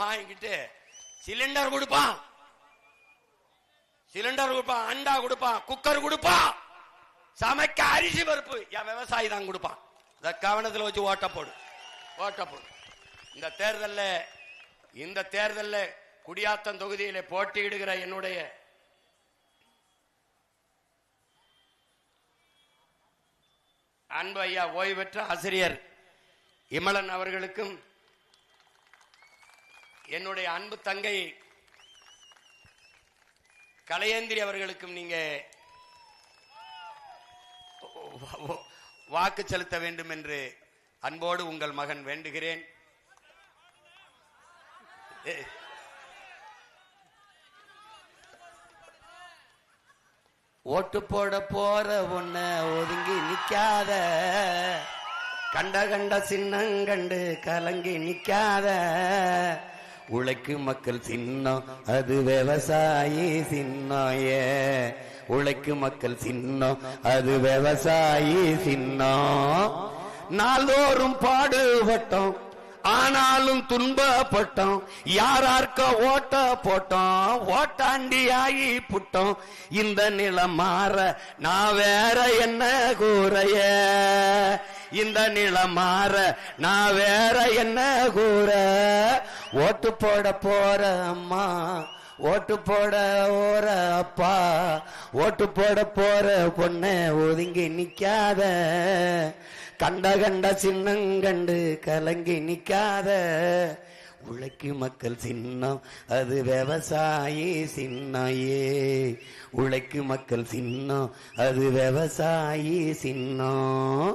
வாங்கிட்டு சிலிண்டர் கொடுப்பான், அண்டா கொடுப்பான், குக்கர் கொடுப்பான், சமைக்க அரிசி பருப்பு என் விவசாயி தான் கொடுப்பான். கவனத்தில் வச்சு ஓட்ட போடு. இந்த தேர்தல்ல குடியாத்தம் தொகுதியில போட்டியிடுகிற என்னுடைய அன்பு ஐயா ஓய்வு பெற்ற ஆசிரியர் இமலன் அவர்களுக்கும் என்னுடைய அன்பு தங்கை கலையேந்திரி அவர்களுக்கும் நீங்க வாக்கு செலுத்த வேண்டும் என்று அன்போடு உங்கள் மகன் வேண்டுகிறேன். ஓட்டு போட போற ஒன்ன ஒதுங்கி நிக்காத, கண்ட சின்னங்கண்டு கலங்கி நிக்காத. உழைக்கும் மக்கள் சின்னம் அது விவசாயி சின்னம். உழைக்கும் மக்கள் சின்னம் அது விவசாயி சின்னம். நாள்தோறும் பாடுபட்டோம், ஆனாலும் துன்பப்பட்டோம். யாரார்க்க ஓட்ட போட்டோம், ஓட்டாண்டி ஆகி புட்டோம். இந்த நிலம் மாற நான் வேற என்ன கூறைய, இந்த நிலம் மாற நான் வேற என்ன கூற. ஓட்டு போட போற அம்மா, ஓட்டு போட ஓர அப்பா, ஓட்டு போட போற பொண்ண ஒதுங்கி நிக்காத. கண்ட சின்னங்கண்டு கலங்கி நிக்காத. உழைக்கும் மக்கள் சின்னம் அது விவசாயி சின்னம். உழைக்கும் மக்கள் சின்னம் அது விவசாயி சின்னம்.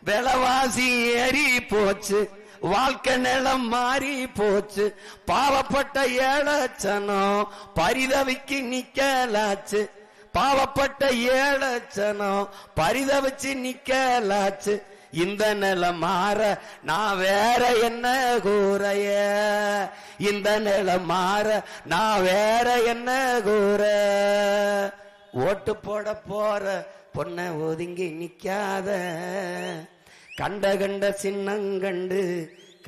விலைவாசி ஏறி போச்சு, வாழ்க்கை நிலம் மாறி போச்சு. பாவப்பட்ட ஏழச்சனம் பரிதவிக்கு நிக்கலாச்சு. பாவப்பட்ட ஏழச்சனம் பரிதவிச்சு நிக்கலாச்சு. இந்த நிலம் மாற நான் வேற என்ன கூறைய, இந்த நிலம் மாற நான் வேற என்ன கூற. ஓட்டு போட போற பொண்ண ஒதுங்கி நிக்காத. கண்ட சின்னங்கண்டு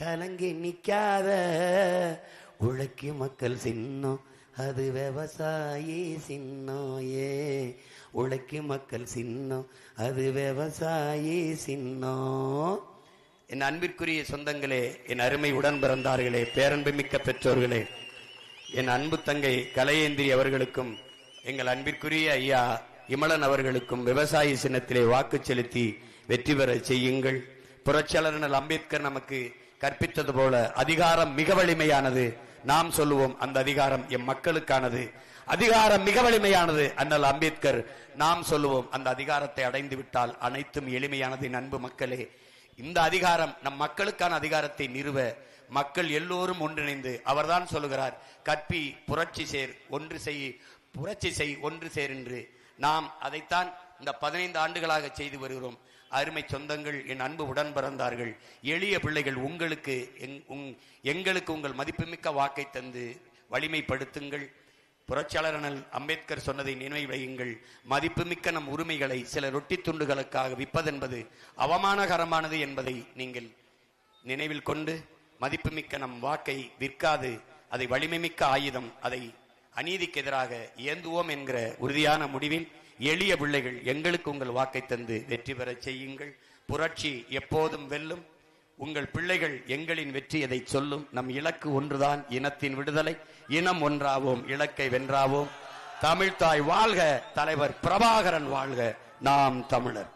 கலங்கி நிக்காத. உழைக்கும் மக்கள் சின்னம் அது விவசாயி சின்னம். உழைக்கும் மக்கள் சின்னம் அது விவசாயி சின்னம். என் அன்பிற்குரிய சொந்தங்களே, என் அருமை உடன் பிறந்தார்களே, பேரன்பு மிக்க பெற்றோர்களே, என் அன்பு தங்கை கலையேந்திரி அவர்களுக்கும் எங்கள் அன்பிற்குரிய ஐயா இமலன் அவர்களுக்கும் விவசாயி சின்னத்திலே வாக்கு செலுத்தி வெற்றி பெற செய்யுங்கள். புரட்சியாளர் அம்பேத்கர் நமக்கு கற்பித்தது போல அதிகாரம் மிக வலிமையானது. நாம் சொல்லுவோம் அந்த அதிகாரம் எம் மக்களுக்கானது. அதிகாரம் மிக வலிமையானது அண்ணல் அம்பேத்கர். நாம் சொல்லுவோம் அந்த அதிகாரத்தை அடைந்து விட்டால் அனைத்தும் எளிமையானது. அன்பு மக்களே, இந்த அதிகாரம் நம் மக்களுக்கான அதிகாரத்தை நிறுவ மக்கள் எல்லோரும் ஒன்றிணைந்து அவர்தான் சொல்லுகிறார், கற்பி புரட்சி சேர் ஒன்று செய், புரட்சி செய் ஒன்று சேர் என்று. நாம் அதைத்தான் இந்த 15 ஆண்டுகளாக செய்து வருகிறோம். அருமை சொந்தங்கள், என் அன்பு உடன் பிறந்தார்கள், எளிய பிள்ளைகள், உங்களுக்கு எங்களுக்கு உங்கள் மதிப்புமிக்க வாக்கை தந்து வலிமைப்படுத்துங்கள். புரட்சியாளர் அண்ணல் அம்பேத்கர் சொன்னதை நினைவு வையுங்கள். மதிப்புமிக்க நம் உரிமைகளை சில ரொட்டி துண்டுகளுக்காக விற்பதென்பது அவமானகரமானது என்பதை நீங்கள் நினைவில் கொண்டு மதிப்புமிக்க நம் வாக்கை விற்காது அதை வலிமைமிக்க ஆயுதம், அதை அநீதிக்கு எதிராக ஏந்துவோம் என்கிற உறுதியான முடிவில் எளிய பிள்ளைகள் எங்களுக்கு உங்கள் வாக்கை தந்து வெற்றி பெற செய்யுங்கள். புரட்சி எப்போதும் வெல்லும். உங்கள் பிள்ளைகள் எங்களின் வெற்றி எதை சொல்லும். நம் இலக்கு ஒன்றுதான், இனத்தின் விடுதலை. இனம் ஒன்றாவோம், இலக்கை வென்றாவோம். தமிழ்தாய் வாழ்க, தலைவர் பிரபாகரன் வாழ்க. நாம் தமிழர்.